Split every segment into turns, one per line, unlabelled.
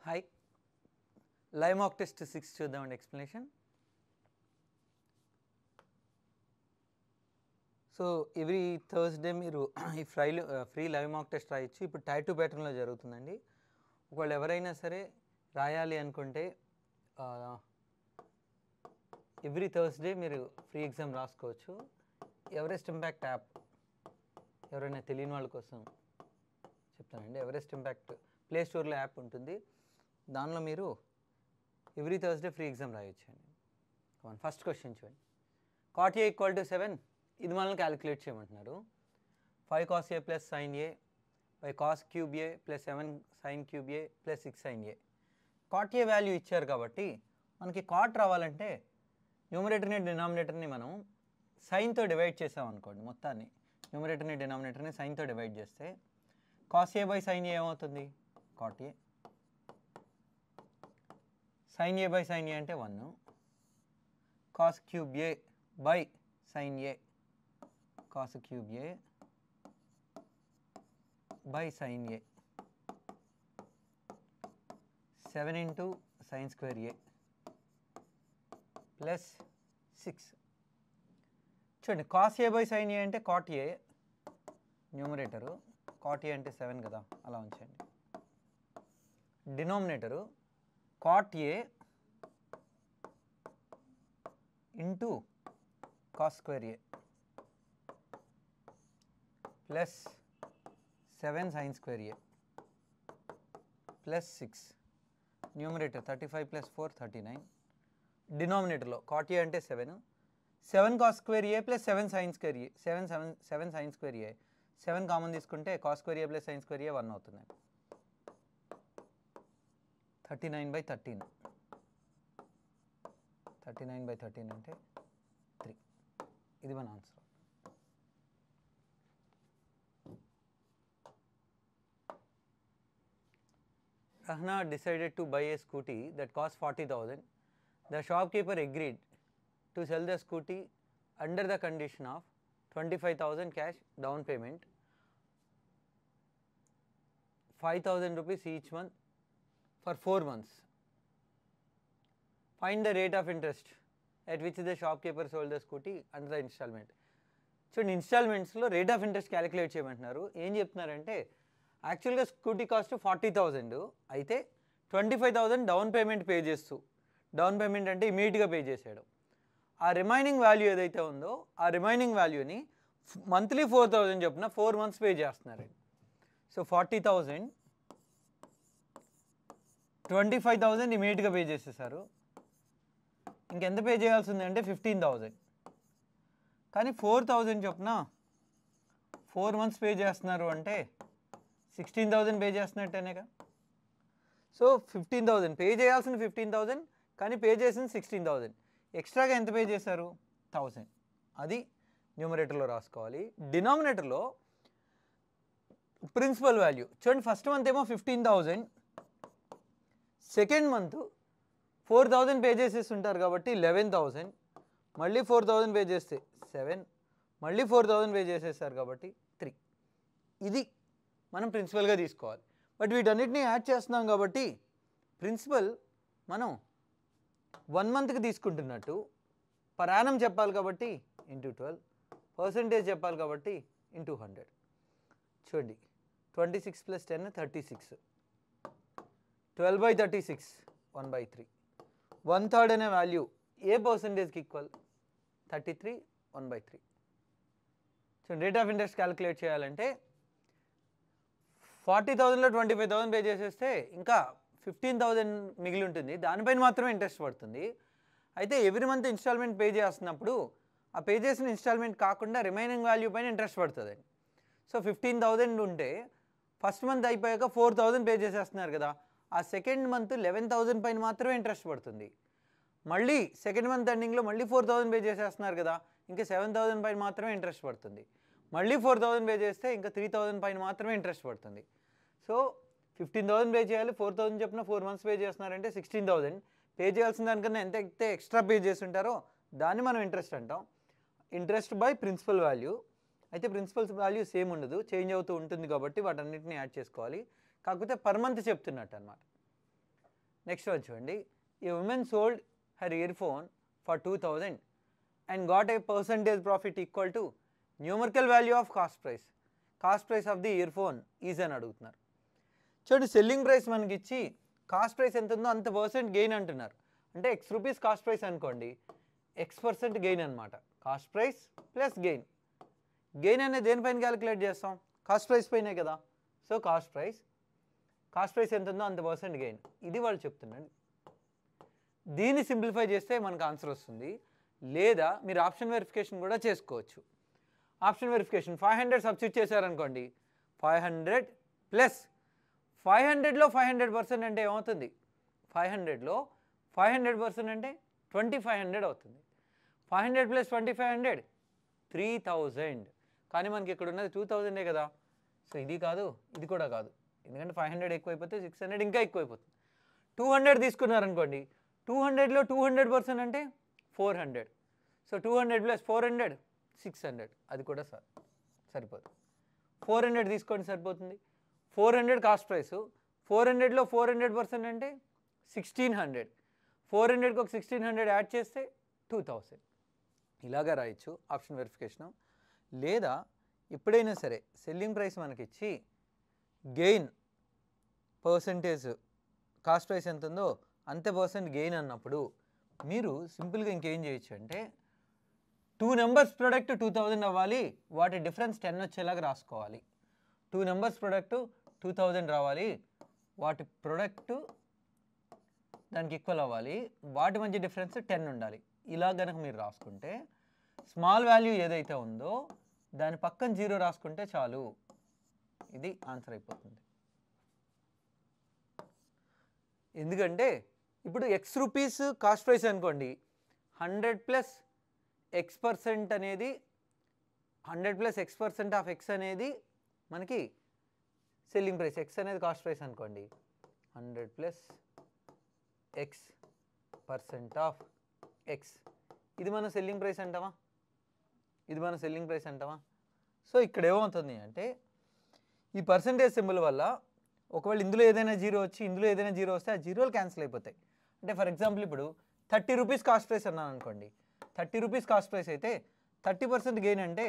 Hi, live mock test 6 చూద్దామండి explanation. So every Thursday మీరు ఈ ఫ్రీ లైవ్ మాక్ టెస్ట్ రాయొచ్చు. ఇప్పుడు టైర్ 2 ప్యాటర్న్లో జరుగుతుందండి. ఒకవేళ ఎవరైనా సరే రాయాలి అనుకుంటే ఎవ్రీ థర్స్డే మీరు ఫ్రీ ఎగ్జామ్ రాసుకోవచ్చు. ఎవరెస్ట్ ఇంపాక్ట్ యాప్ ఎవరైనా తెలియని వాళ్ళ కోసం చెప్తానండి. ఎవరెస్ట్ ఇంపాక్ట్ ప్లే స్టోర్లో యాప్ ఉంటుంది. దానిలో మీరు ఎవ్రీ థర్స్డే ఫ్రీ ఎగ్జామ్ రాయొచ్చు అండి. ఫస్ట్ క్వశ్చన్ చూడండి. cot A ఈక్వల్ టు 7 ఇది మనల్ని క్యాలిక్యులేట్ చేయమంటున్నారు. 5 cos A plus sin A by cos cube A plus 7 sin cube A plus 6 sin A. cot A value ఇచ్చారు కాబట్టి మనకి కాట్ రావాలంటే న్యూమరేటర్ని డినామినేటర్ని మనం సైన్తో డివైడ్ చేసాం అనుకోండి. మొత్తాన్ని న్యూమరేటర్ని డినామినేటర్ని సైన్తో డివైడ్ చేస్తే cos A by sin A ఏమవుతుంది? cot A. sin A by sin A అంటే 1. cos cube A by sin A cos cube A by sin A 7 into sin square A plus 6. చూడండి cos A by sin A అంటే cot A numerator, cot A అంటే 7 కదా, అలా ఉంచండి. Denominator cot A into cos square A plus 7 sin square A plus 6. Numerator 35 plus 4 39. డినామినేటర్లో cot A అంటే 7 cos square A plus 7 sin square A 7 sin square A 7 common తీసుకుంటే cos square A plus sin square A 1 అవుతుంది. 39/13 39/13 అంటే 3. ఇది మన answer. Rahna decided to buy a scooty that cost 40,000. The shopkeeper agreed to sell the scooty under the condition of 25,000 cash down payment, 5,000 rupees each month for 4 months. Find the rate of interest at which the shopkeeper sold the scooty under the installment. చూడండి, ఇన్స్టాల్మెంట్స్లో rate of interest calculate చేయమంటున్నారు. ఏం చెప్తున్నారంటే యాక్చువల్గా scooty cost 40,000 అయితే 25,000 down payment pay చేస్తూ, down payment అంటే ఇమీడియట్గా pay చేసాడు. ఆ రిమైనింగ్ వాల్యూ ఏదైతే ఉందో ఆ రిమైనింగ్ వాల్యూని మంత్లీ 4,000 చొప్పున 4 months పే చేస్తున్నారండి. సో 40,000 25,000 ఇమీడియట్గా పే చేసేసారు. ఇంకెంత పే చేయాల్సింది అంటే 15,000. కానీ 4,000 చొప్పున 4 months పే చేస్తున్నారు అంటే 16,000 పే చేస్తున్నట్టేనేగా. సో 15,000 పే చేయాల్సిన 15,000 కానీ పే చేసింది 16,000. ఎక్స్ట్రాగా ఎంత పే చేశారు? 1,000. అది న్యూమరేటర్లో రాసుకోవాలి. డినామినేటర్లో ప్రిన్సిపల్ వాల్యూ చూడండి. ఫస్ట్ మంత్ ఏమో 15,000, సెకండ్ మంత్ 4,000 పే చేసేసి ఉంటారు కాబట్టి 11,000, మళ్ళీ 4,000 పే చేస్తే 7, మళ్ళీ 4,000 పే చేసేసారు కాబట్టి 3. ఇది మనం ప్రిన్సిపల్గా తీసుకోవాలి. బట్ వీటన్నిటిని యాడ్ చేస్తున్నాం కాబట్టి ప్రిన్సిపల్ మనం 1 monthకి తీసుకుంటున్నట్టు, పర్ యానం చెప్పాలి కాబట్టి ఇంటూ 12, పర్సంటేజ్ చెప్పాలి కాబట్టి ఇంటూ 100. చూడండి 26 + 10 36, 12/36 1/3. 1/3 అనే వాల్యూ ఏ పర్సంటేజ్కి ఈక్వల్? 33 1/3. చూడండి, రేట్ ఆఫ్ ఇంట్రెస్ట్ క్యాలిక్యులేట్ చేయాలంటే 40,000లో 25,000 పే చేసేస్తే ఇంకా 15,000 మిగిలి ఉంటుంది. దానిపైన మాత్రమే ఇంట్రెస్ట్ పడుతుంది. అయితే ఎవ్రీ మంత్ ఇన్స్టాల్మెంట్ పే చేస్తున్నప్పుడు ఆ పే చేసిన ఇన్స్టాల్మెంట్ కాకుండా రిమైనింగ్ వాల్యూ పైన ఇంట్రెస్ట్ పడుతుంది. సో 15,000 ఉంటే ఫస్ట్ మంత్ అయిపోయాక 4,000 పే చేసేస్తున్నారు కదా, ఆ సెకండ్ మంత్ 11,000 పైన మాత్రమే ఇంట్రెస్ట్ పడుతుంది. మళ్ళీ సెకండ్ మంత్ ఎండింగ్లో మళ్ళీ 4,000 పే చేసేస్తున్నారు కదా, ఇంకా 7,000 పైన మాత్రమే ఇంట్రెస్ట్ పడుతుంది. మళ్ళీ 4,000 పే చేస్తే ఇంకా 3,000 పైన మాత్రమే ఇంట్రెస్ట్ పడుతుంది. సో 15,000 పే చేయాలి, 4,000 చెప్పిన 4 months పే చేస్తున్నారంటే 16,000. పే చేయాల్సిన దానికన్నా ఎంత అయితే ఎక్స్ట్రా పే చేసి ఉంటారో దాన్ని మనం ఇంట్రెస్ట్ అంటాం. Interest by principal value. అయితే ప్రిన్సిపల్ వాల్యూ సేమ్ ఉండదు, చేంజ్ అవుతూ ఉంటుంది కాబట్టి వాటన్నిటిని యాడ్ చేసుకోవాలి. కాకపోతే పర్ మంత్ చెప్తున్నట్టు అనమాట. నెక్స్ట్ వన్ చూడండి, a woman sold her earphone for 2000 and got a percentage profit equal to numerical value of cost price of the earphone is అని అడుగుతున్నారు. చూడండి, సెల్లింగ్ ప్రైస్ మనకి ఇచ్చి కాస్ట్ ప్రైస్ ఎంత ఉందో అంత పర్సెంట్ గెయిన్ అంటున్నారు. అంటే X రూపీస్ కాస్ట్ ప్రైస్ అనుకోండి, X% గెయిన్ అనమాట. కాస్ట్ ప్రైస్ ప్లస్ గెయిన్ అనేది దేనిపైన క్యాలిక్యులేట్ చేస్తాం? కాస్ట్ ప్రైస్ పైనే కదా. సో కాస్ట్ ప్రైస్ ఎంత ఉందో అంత పర్సెంట్ గెయిన్, ఇది వాళ్ళు చెప్తున్నాడు. దీన్ని సింప్లిఫై చేస్తే మనకు ఆన్సర్ వస్తుంది. లేదా మీరు ఆప్షన్ వెరిఫికేషన్ కూడా చేసుకోవచ్చు. ఆప్షన్ వెరిఫికేషన్ 500 సబ్స్టిట్యూట్ చేశారనుకోండి, 500 ప్లస్ 500లో 500% అంటే ఏమవుతుంది? 500లో 500% అంటే 2500 అవుతుంది. 500 ప్లస్ 2500 3000. కానీ మనకి ఇక్కడ ఉన్నది 2000 కదా. సో ఇది కాదు, ఇది కూడా కాదు. ఎందుకంటే 500 ఎక్కువైపోతే 600 ఇంకా ఎక్కువైపోతుంది. 200 తీసుకున్నారనుకోండి, 200లో 200% అంటే 400. సో 200 ప్లస్ 400 600, అది కూడా సరిపోతుంది. 400 తీసుకోండి సరిపోతుంది. 400 కాస్ట్ ప్రైస్, 400లో 400% అంటే 1600. 400కి ఒక 1600 యాడ్ చేస్తే 2000. ఇలాగా రాయొచ్చు ఆప్షన్ వెరిఫికేషను. లేదా ఎప్పుడైనా సరే సెల్లింగ్ ప్రైస్ మనకిచ్చి గెయిన్ పర్సంటేజ్ కాస్ట్ ప్రైస్ ఎంత ఉందో అంతే పర్సెంట్ గెయిన్ అన్నప్పుడు మీరు సింపుల్గా ఇంకేం చేయొచ్చు అంటే 2 నెంబర్స్ ప్రొడక్ట్ 2000 అవ్వాలి, వాటి డిఫరెన్స్ 10 వచ్చేలాగా రాసుకోవాలి. 2 నెంబర్స్ ప్రొడక్ట్ 2000 రావాలి, వాటి ప్రొడక్ట్ దానికి ఈక్వల్ అవ్వాలి, వాటి మధ్య డిఫరెన్స్ 10 ఉండాలి. ఇలా కనుక మీరు రాసుకుంటే స్మాల్ వాల్యూ ఏదైతే ఉందో దాని పక్కన 0 రాసుకుంటే చాలు, ఇది ఆన్సర్ అయిపోతుంది. ఎందుకంటే ఇప్పుడు X రూపీస్ కాస్ట్ ప్రైస్ అనుకోండి, 100 ప్లస్ X% అనేది 100 ప్లస్ X% ఆఫ్ X అనేది మనకి సెల్లింగ్ ప్రైస్. X అనేది కాస్ట్ ప్రైస్ అనుకోండి, 100 ప్లస్ X% ఆఫ్ X, ఇది మన సెల్లింగ్ ప్రైస్ అంటావా? సో ఇక్కడ ఏమవుతుంది అంటే ఈ పర్సంటేజ్ సింబల్ వల్ల ఒకవేళ ఇందులో ఏదైనా 0 వచ్చి ఇందులో ఏదైనా 0 వస్తే ఆ 0లు క్యాన్సిల్ అయిపోతాయి. అంటే ఫర్ ఎగ్జాంపుల్ ఇప్పుడు 30 రూపీస్ కాస్ట్ ప్రైస్ అన్నాను అనుకోండి, 30 రూపీస్ కాస్ట్ ప్రైస్ అయితే 30% గెయిన్ అంటే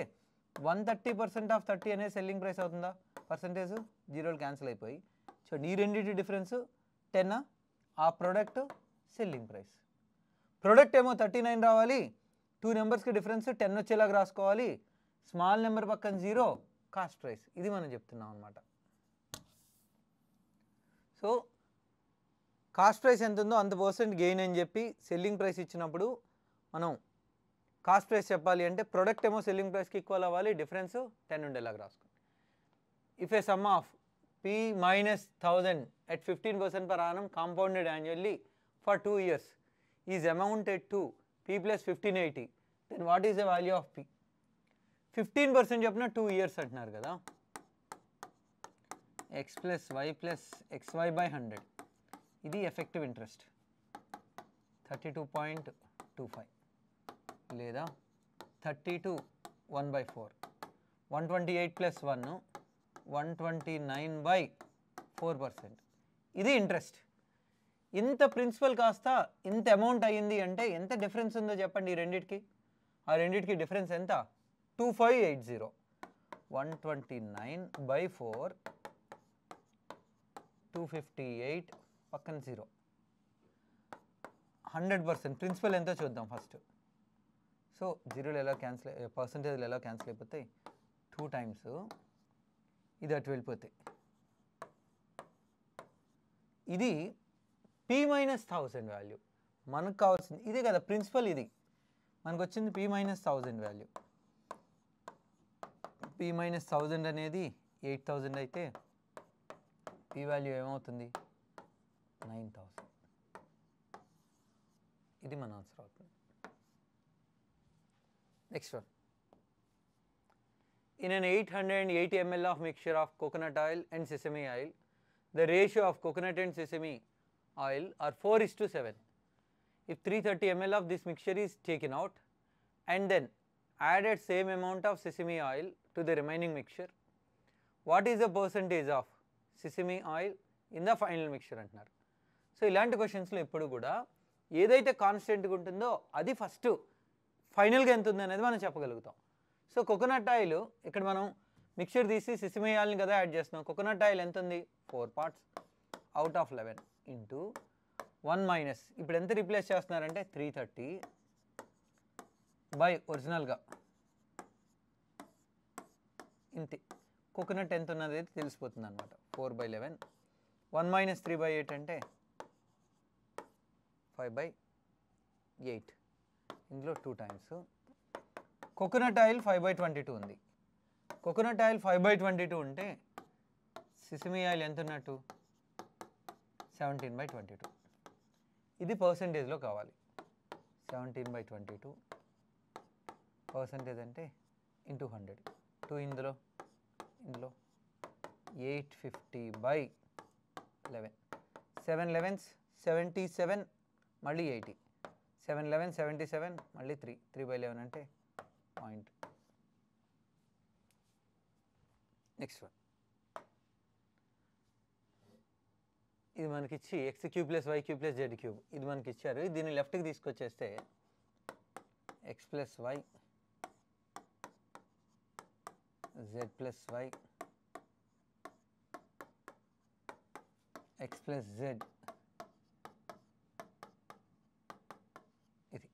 130% ఆఫ్ 30 అనేది సెల్లింగ్ ప్రైస్ అవుతుందా? పర్సంటేజ్ 0లు క్యాన్సిల్ అయిపోయి. సో ఈ రెండింటి డిఫరెన్స్ 10, ఆ ప్రోడక్ట్ సెల్లింగ్ ప్రైస్. ప్రోడక్ట్ ఏమో 39 రావాలి, 2 నెంబర్స్కి డిఫరెన్స్ 10 వచ్చేలాగా రాసుకోవాలి, స్మాల్ నెంబర్ పక్కన 0 కాస్ట్ ప్రైస్, ఇది మనం చెప్తున్నాం అనమాట. సో కాస్ట్ ప్రైస్ ఎంత ఉందో అంత పర్సెంట్ గెయిన్ అని చెప్పి సెల్లింగ్ ప్రైస్ ఇచ్చినప్పుడు మనం కాస్ట్ ప్రైస్ చెప్పాలి అంటే ప్రొడక్ట్ ఏమో సెల్లింగ్ ప్రైస్కి ఈక్వల్ అవ్వాలి, డిఫరెన్స్ 10 ఉండేలాగా రాసుకోండి. If A some of P minus 1000 at 15% per annum compounded annually for 2 years is amounted to P plus 1580, then what is the value of P? 15% చెప్పిన 2 years అంటున్నారు కదా. X plus Y plus XY by 100, ఇది effective interest 32.25 లేదా 32 1/4, 128 plus 1 129/4%, ఇది interest. ఇంత principal కాస్త ఇంత amount అయ్యింది అంటే ఎంత డిఫరెన్స్ ఉందో చెప్పండి ఈ రెండింటికి. ఆ రెండింటికి డిఫరెన్స్ ఎంత? 2580. 129/4 258 పక్కన 0. 100% ప్రిన్సిపల్ ఎంతో చూద్దాం ఫస్ట్. సో 0లు ఎలా క్యాన్సిల్, పర్సంటేజ్లు ఎలా క్యాన్సిల్ అయిపోతాయి? 2 టైమ్స్ ఇది అటు వెళ్ళిపోతాయి. ఇది P minus 1000 వాల్యూ. మనకు కావాల్సింది ఇదే కదా ప్రిన్సిపల్, ఇది మనకు వచ్చింది P minus 1000 value. P minus 1000 అనేది 8000 అయితే P వాల్యూ ఏమవుతుంది? 9000. ఇది మన ఆన్సర్ అవుతుంది. Next one. In an 880 ml of mixture of coconut oil and sesame oil, the ratio of coconut and sesame oil are 4:7. If 330 ml of this mixture is taken out and then added same amount of sesame oil to the remaining mixture, what is the percentage of sesame oil in the final mixture అంటున్నారు. So so ఇలాంటి క్వశ్చన్స్లో ఎప్పుడు కూడా ఏదైతే కాన్స్టెంట్గా ఉంటుందో అది first ఫైనల్గా ఎంత ఉంది అనేది మనం చెప్పగలుగుతాం. సో కోకోనట్ ఆయిల్ ఇక్కడ మనం మిక్చర్ తీసి సిసిమి ఆయిల్ని కదా యాడ్ చేస్తున్నాం. కోకోనట్ ఆయిల్ ఎంత ఉంది? 4 parts out of 11 into 1 minus ఇప్పుడు ఎంత రీప్లేస్ చేస్తున్నారంటే 330 బై ఒరిజినల్గా ఇంతే. కోకోనట్ ఎంత ఉన్నది అయితే తెలిసిపోతుంది అనమాట. 4/11 1 మైనస్ 3/8 అంటే 5/8 ఇందులో 2 times. కోకోనట్ ఆయిల్ 5/22 ఉంది. కోకోనట్ ఆయిల్ 5/22 ఉంటే సిసిమి ఆయిల్ ఎంత ఉన్నట్టు? 17/22. ఇది పర్సంటేజ్లో కావాలి. 17/22 పర్సంటేజ్ అంటే ఇంటూ 100. 2 ఇందులో 850/11. 7 11s 77 మళ్ళీ 80. 7 11 77 మళ్ళీ 3/11 అంటే పాయింట్. నెక్స్ట్ వన్, ఇది మనకి ఇచ్చి x³ + y³ + z³ ఇది మనకి ఇచ్చారు. దీన్ని లెఫ్ట్కి తీసుకొచ్చేస్తే x + y z + y x + z ఇది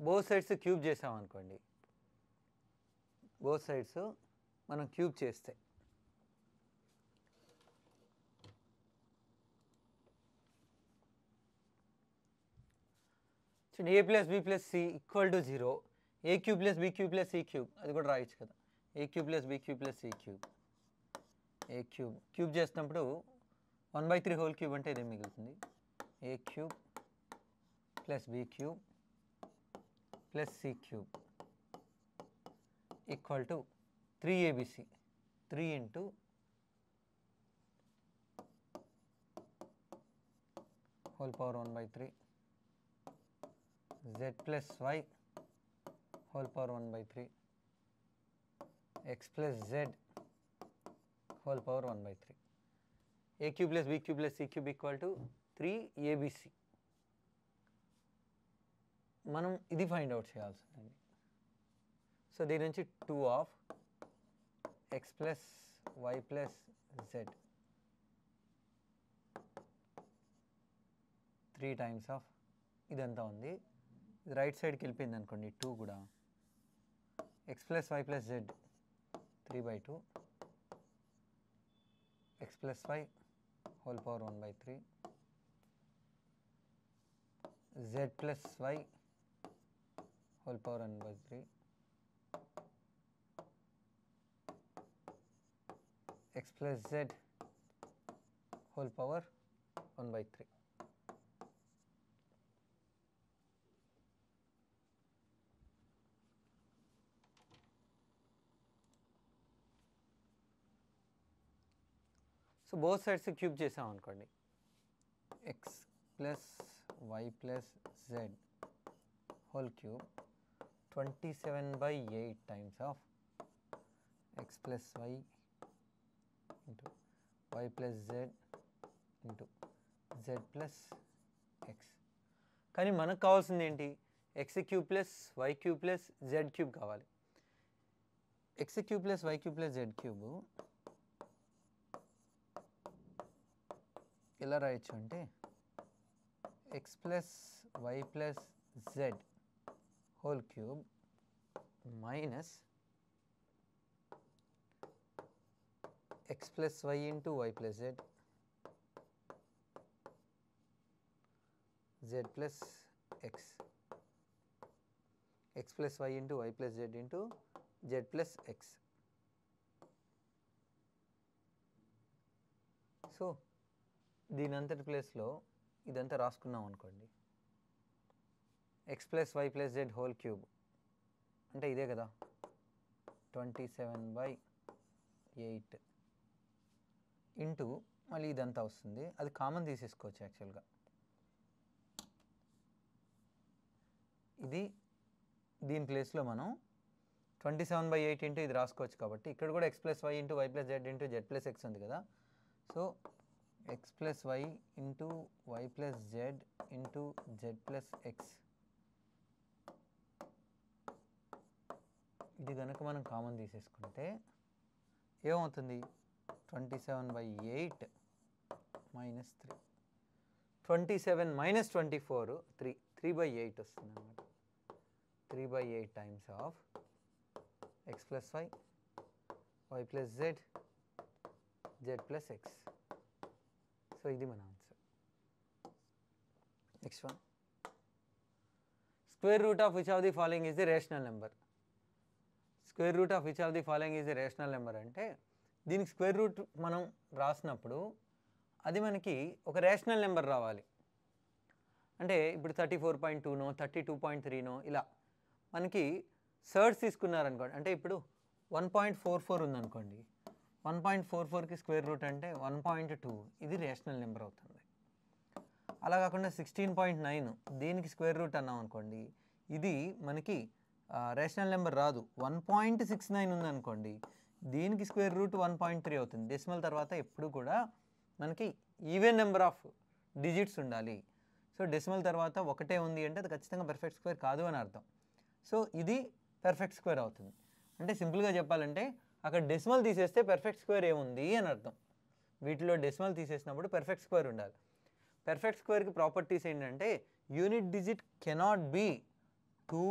బోత్ సైడ్స్ క్యూబ్ చేసామనుకోండి. బోత్ సైడ్స్ మనం క్యూబ్ చేస్తే a + b + c = 0. a³ + b³ + c³ అది కూడా రాయొచ్చు కదా. a³ + b³ + c³ a³ cube చేసినప్పుడు 1/3 హోల్ క్యూబ్ అంటే ఇదే మిగులుతుంది. a³ + b³ + c³ = 3abc 3 into whole power 1/3 z + y whole power 1/3 x + z whole power 1/3 a³ + b³ + c³ = 3abc. మనం ఇది ఫైండ్ అవుట్ చేయాల్సిందండి. సో దీని నుంచి 2 of x + y + z 3 times of ఇదంతా ఉంది. ఇది రైట్ సైడ్కి వెళ్ళిపోయింది అనుకోండి. 2 కూడా x + y + z 3/2 x + y whole power 1/3 z + y whole power 1/3 x + z whole power 1/3. So both sides cube చేసాం అనుకోండి. x + y + z whole cube 27/8 times of x + y into y + z into z + x. కానీ మనకు కావాల్సింది ఏంటి? x³ + y³ + z³ కావాలి. x³ + y³ + z³ ఎలా రాయొచ్చు అంటే x + y + z whole cube minus x + y into y + z z + x x + y into y + z into z + x. So దీని అంతటి ప్లేస్లో ఇదంతా రాసుకున్నాం అనుకోండి. x + y + z whole cube అంటే ఇదే కదా 27/8 ఇంటూ మళ్ళీ ఇదంతా వస్తుంది. అది కామన్ తీసేసుకోవచ్చు యాక్చువల్గా. ఇది దీని ప్లేస్లో మనం 27/8 ఇంటూ ఇది రాసుకోవచ్చు కాబట్టి ఇక్కడ కూడా x + y into y + z into z + x ఉంది కదా. So x plus y into y plus z into z plus x. ఇది కనుక మనం కామన్ తీసేసుకుంటే ఏమవుతుంది 27/8 minus 3. 27 minus 24 3/8 వస్తుంది అన్నమాట. 3/8 times of x plus y, y plus z, z plus x. So ఇది మన answer. Next one, square root of which of the following is the rational number. Square root of which of the following is the rational number అంటే దీనికి square root మనం రాసినప్పుడు అది మనకి ఒక rational number రావాలి. అంటే ఇప్పుడు 34.2నో 32.3నో ఇలా మనకి సర్డ్స్ తీసుకున్నారనుకోండి. అంటే ఇప్పుడు 1.44 ఉందనుకోండి, 1.44కి స్క్వేర్ రూట్ అంటే 1.2, ఇది రేషనల్ నెంబర్ అవుతుంది. అలా కాకుండా 16.9 దీనికి స్క్వేర్ రూట్ అన్నాం అనుకోండి, ఇది మనకి రేషనల్ నెంబర్ రాదు. 1.69 ఉందనుకోండి, దీనికి స్క్వేర్ రూట్ 1.3 అవుతుంది. డెసిమల్ తర్వాత ఎప్పుడు కూడా మనకి ఈవెన్ నెంబర్ ఆఫ్ డిజిట్స్ ఉండాలి. సో డెసిమల్ తర్వాత ఒకటే ఉంది అంటే అది ఖచ్చితంగా పర్ఫెక్ట్ స్క్వేర్ కాదు అని అర్థం. సో ఇది పర్ఫెక్ట్ స్క్వేర్ అవుతుంది. అంటే సింపుల్గా చెప్పాలంటే అక్కడ డెసిమల్ తీసేస్తే పర్ఫెక్ట్ స్క్వేర్ ఏముంది అని అర్థం. వీటిలో డెసిమల్ తీసేసినప్పుడు పర్ఫెక్ట్ స్క్వేర్ ఉండాలి. పర్ఫెక్ట్ స్క్వేర్కి ప్రాపర్టీస్ ఏంటంటే యూనిట్ డిజిట్ కెనాట్ బీ 2,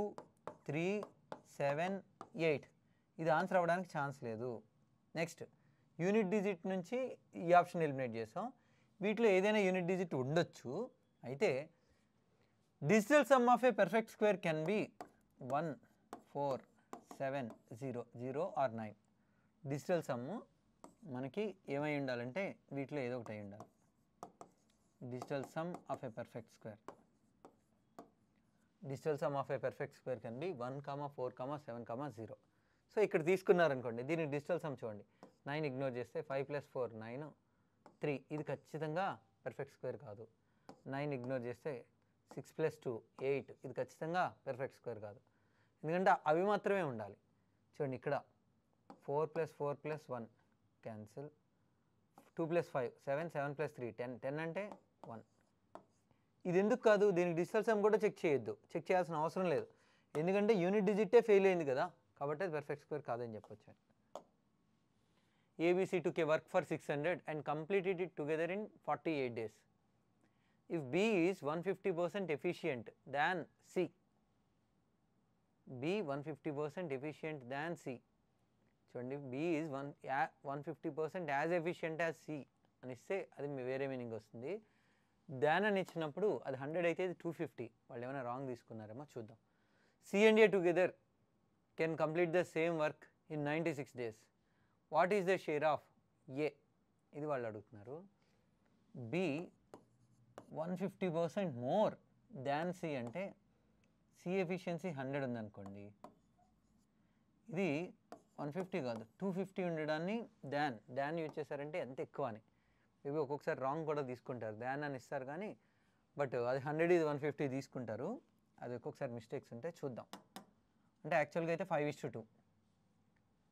3, 7, 8. ఇది ఆన్సర్ అవ్వడానికి ఛాన్స్ లేదు. నెక్స్ట్, యూనిట్ డిజిట్ నుంచి ఈ ఆప్షన్ ఎలిమినేట్ చేసాం. వీటిలో ఏదైనా యూనిట్ డిజిట్ ఉండొచ్చు. అయితే digital sum of a perfect square can be 1, 4, 7, 0, 0 or 9. Digital sum మనకి ఏమై ఉండాలంటే వీటిలో ఏదో ఒకటి అయి ఉండాలి. Digital sum of a perfect square. Digital sum of a perfect square can be 1, 4, 7, 0. So ఇక్కడ తీసుకున్నారనుకోండి, దీనికి డిజిటల్ సమ్ చూడండి. 9 ఇగ్నోర్ చేస్తే 5 + 4 9, 3. ఇది ఖచ్చితంగా పర్ఫెక్ట్ స్క్వేర్ కాదు. 9 ఇగ్నోర్ చేస్తే 6 + 2 8. ఇది ఖచ్చితంగా పర్ఫెక్ట్ స్క్వేర్ కాదు. ఎందుకంటే అవి మాత్రమే ఉండాలి. చూడండి ఇక్కడ 4 + 4 + 1 క్యాన్సిల్, 2 + 5 7, 7 + 3 10. 10 అంటే 1. ఇది ఎందుకు కాదు? దీనికి డిజిటల్ సమ్ కూడా చెక్ చేయొద్దు. చెక్ చేయాల్సిన అవసరం లేదు. ఎందుకంటే యూనిట్ డిజిటే ఫెయిల్ అయింది కదా, కాబట్టి అది పర్ఫెక్ట్ స్క్వేర్ కాదని చెప్పొచ్చు. ABC took a work for 600 and completed it together in 48 days. If B is 150% efficient than C, B 150% efficient than C. చూడండి, B is 150% as efficient as C అని ఇస్తే అది వేరే మీనింగ్ వస్తుంది. దాన్ అని ఇచ్చినప్పుడు అది 100 అయితే ఇది 250. వాళ్ళు ఏమైనా రాంగ్ తీసుకున్నారేమో చూద్దాం. C and A together can complete the same work in 96 days. What is the share of A? ఇది వాళ్ళు అడుగుతున్నారు. బి 150% మోర్ దాన్ సి అంటే సి ఎఫిషియన్సీ 100 ఉందనుకోండి, ఇది 150 కాదు 250 ఉండడాన్ని దాన్ యూజ్ చేశారంటే ఎంత ఎక్కువ అని. మేబీ ఒక్కొక్కసారి రాంగ్ కూడా తీసుకుంటారు, దాన్ అని ఇస్తారు కానీ బట్ అది 100 ఇది 150 తీసుకుంటారు. అది ఒక్కొక్కసారి మిస్టేక్స్ ఉంటాయి. చూద్దాం. అంటే యాక్చువల్గా అయితే 5:2.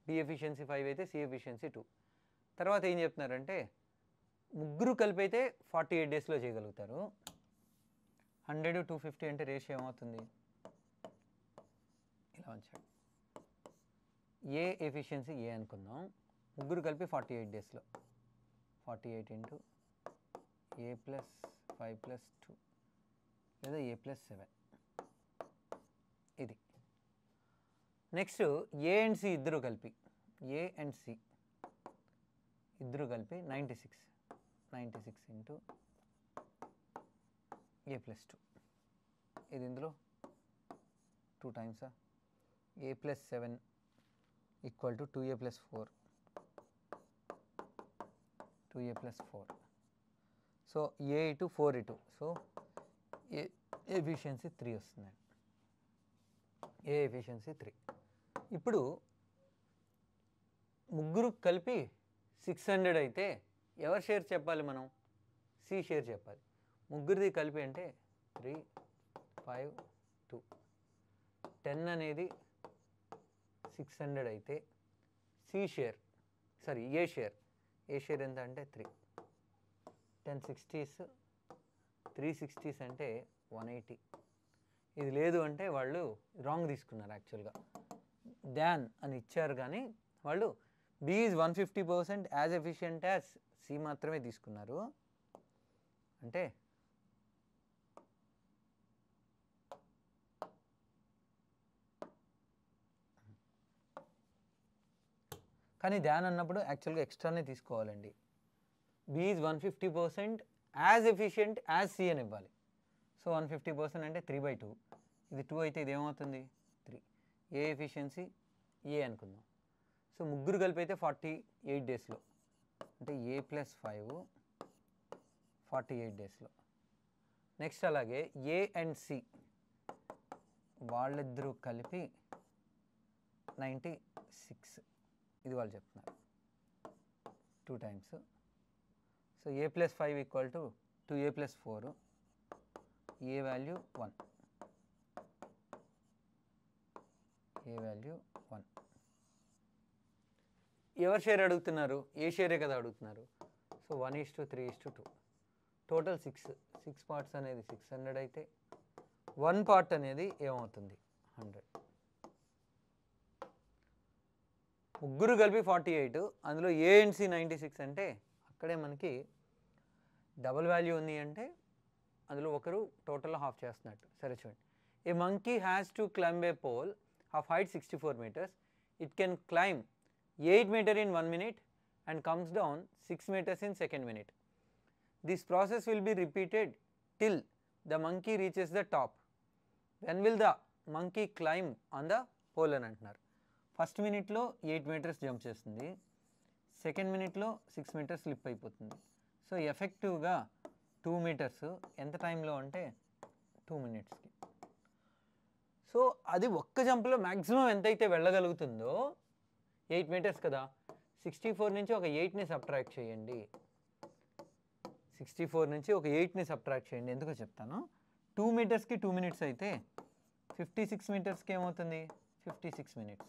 బి ఎఫిషియన్సీ 5 అయితే సి ఎఫిషియన్సీ 2. తర్వాత ఏం చెప్తున్నారంటే ముగ్గురు కలిపి అయితే 48 డేస్లో చేయగలుగుతారు. 100, 250 అంటే రేషియో ఏమవుతుంది? ఇలా ఉంచాడు. ఏ ఎఫిషియన్సీ ఏ అనుకుందాం. ముగ్గురు కలిపి 48 డేస్లో 48 ఇంటూ ఏ ప్లస్ 5 + 2 లేదా ఏ ప్లస్ 7 ఇది. నెక్స్ట్ ఏ అండ్ సి ఇద్దరు కలిపి, ఏ అండ్ సి ఇద్దరు కలిపి 96 ఇంటూ ఏ ప్లస్ 2. ఇది ఇందులో 2 టైమ్సా? A plus 7 equal to 2a + 4. 2a + 4. So A ఇటు 4 ఇటు, సో ఏ ఎఫిషియన్సీ 3 వస్తుంది. A efficiency 3. ఇప్పుడు ముగ్గురు కలిపి 600 అయితే ఎవరు షేర్ చెప్పాలి? మనం సి షేర్ చెప్పాలి. ముగ్గురిది కలిపి అంటే 3, 5, 2. 10 అనేది 600 అయితే సి షేర్, సారీ ఏ షేర్ ఎంత అంటే 3. 1060s 360s అంటే 180. ఇది లేదు అంటే వాళ్ళు రాంగ్ తీసుకున్నారు యాక్చువల్గా. దాన్ అని ఇచ్చారు కానీ వాళ్ళు B is 150% as efficient as C మాత్రమే తీసుకున్నారు. అంటే కానీ దాన్ అన్నప్పుడు యాక్చువల్గా ఎక్స్ట్రానే తీసుకోవాలండి. B is 150% as efficient as C అని ఇవ్వాలి. సో 150% అంటే 3/2. ఇది 2 అయితే ఇది ఏమవుతుంది 3. ఏ ఎఫిషియన్సీ ఏ అనుకుందాం. సో ముగ్గురు కలిపి అయితే 48 డేస్లో, అంటే ఏ ప్లస్ 5 48 డేస్లో. నెక్స్ట్ అలాగే ఏ అండ్ సి వాళ్ళిద్దరూ కలిపి 96. ఇది వాళ్ళు చెప్తున్నారు 2 times. So A plus 5 equal to 2a + 4. A value 1. A value 1. ఎవరు షేర్ అడుగుతున్నారు? ఏ షేరే కదా అడుగుతున్నారు. సో 1:3:2. టోటల్ 6 పార్ట్స్ అనేది 600 అయితే 1 పార్ట్ అనేది ఏమవుతుంది 100. ముగ్గురు కలిపి 48, అందులో ఏ అండ్ సి 96 అంటే అక్కడే మనకి డబుల్ వాల్యూ ఉంది అంటే అందులో ఒకరు టోటల్లో హాఫ్ చేస్తున్నట్టు. సరే చూడండి. A monkey has to climb a pole of height 64 meters. It can climb 8 meters in 1 minute and comes down 6 meters in 2nd minute. This process will be repeated till the monkey reaches the top. When will the monkey climb on the pole అని అంటున్నారు. First మినిట్లో 8 meters jump చేస్తుంది, second మినిట్లో 6 meters slip అయిపోతుంది. So ఎఫెక్టివ్గా 2 meters ఎంత టైంలో అంటే 2 minutesకి. సో అది ఒక్క జంప్లో మ్యాక్సిమం ఎంతైతే వెళ్ళగలుగుతుందో 8 meters కదా, 64 నుంచి ఒక 8ని సబ్ట్రాక్ట్ చేయండి. 64 నుంచి ఒక 8ని సబ్ట్రాక్ట్ చేయండి. ఎందుకో చెప్తాను. 2 metersకి 2 minutes అయితే 56 metersకి ఏమవుతుంది 56 minutes.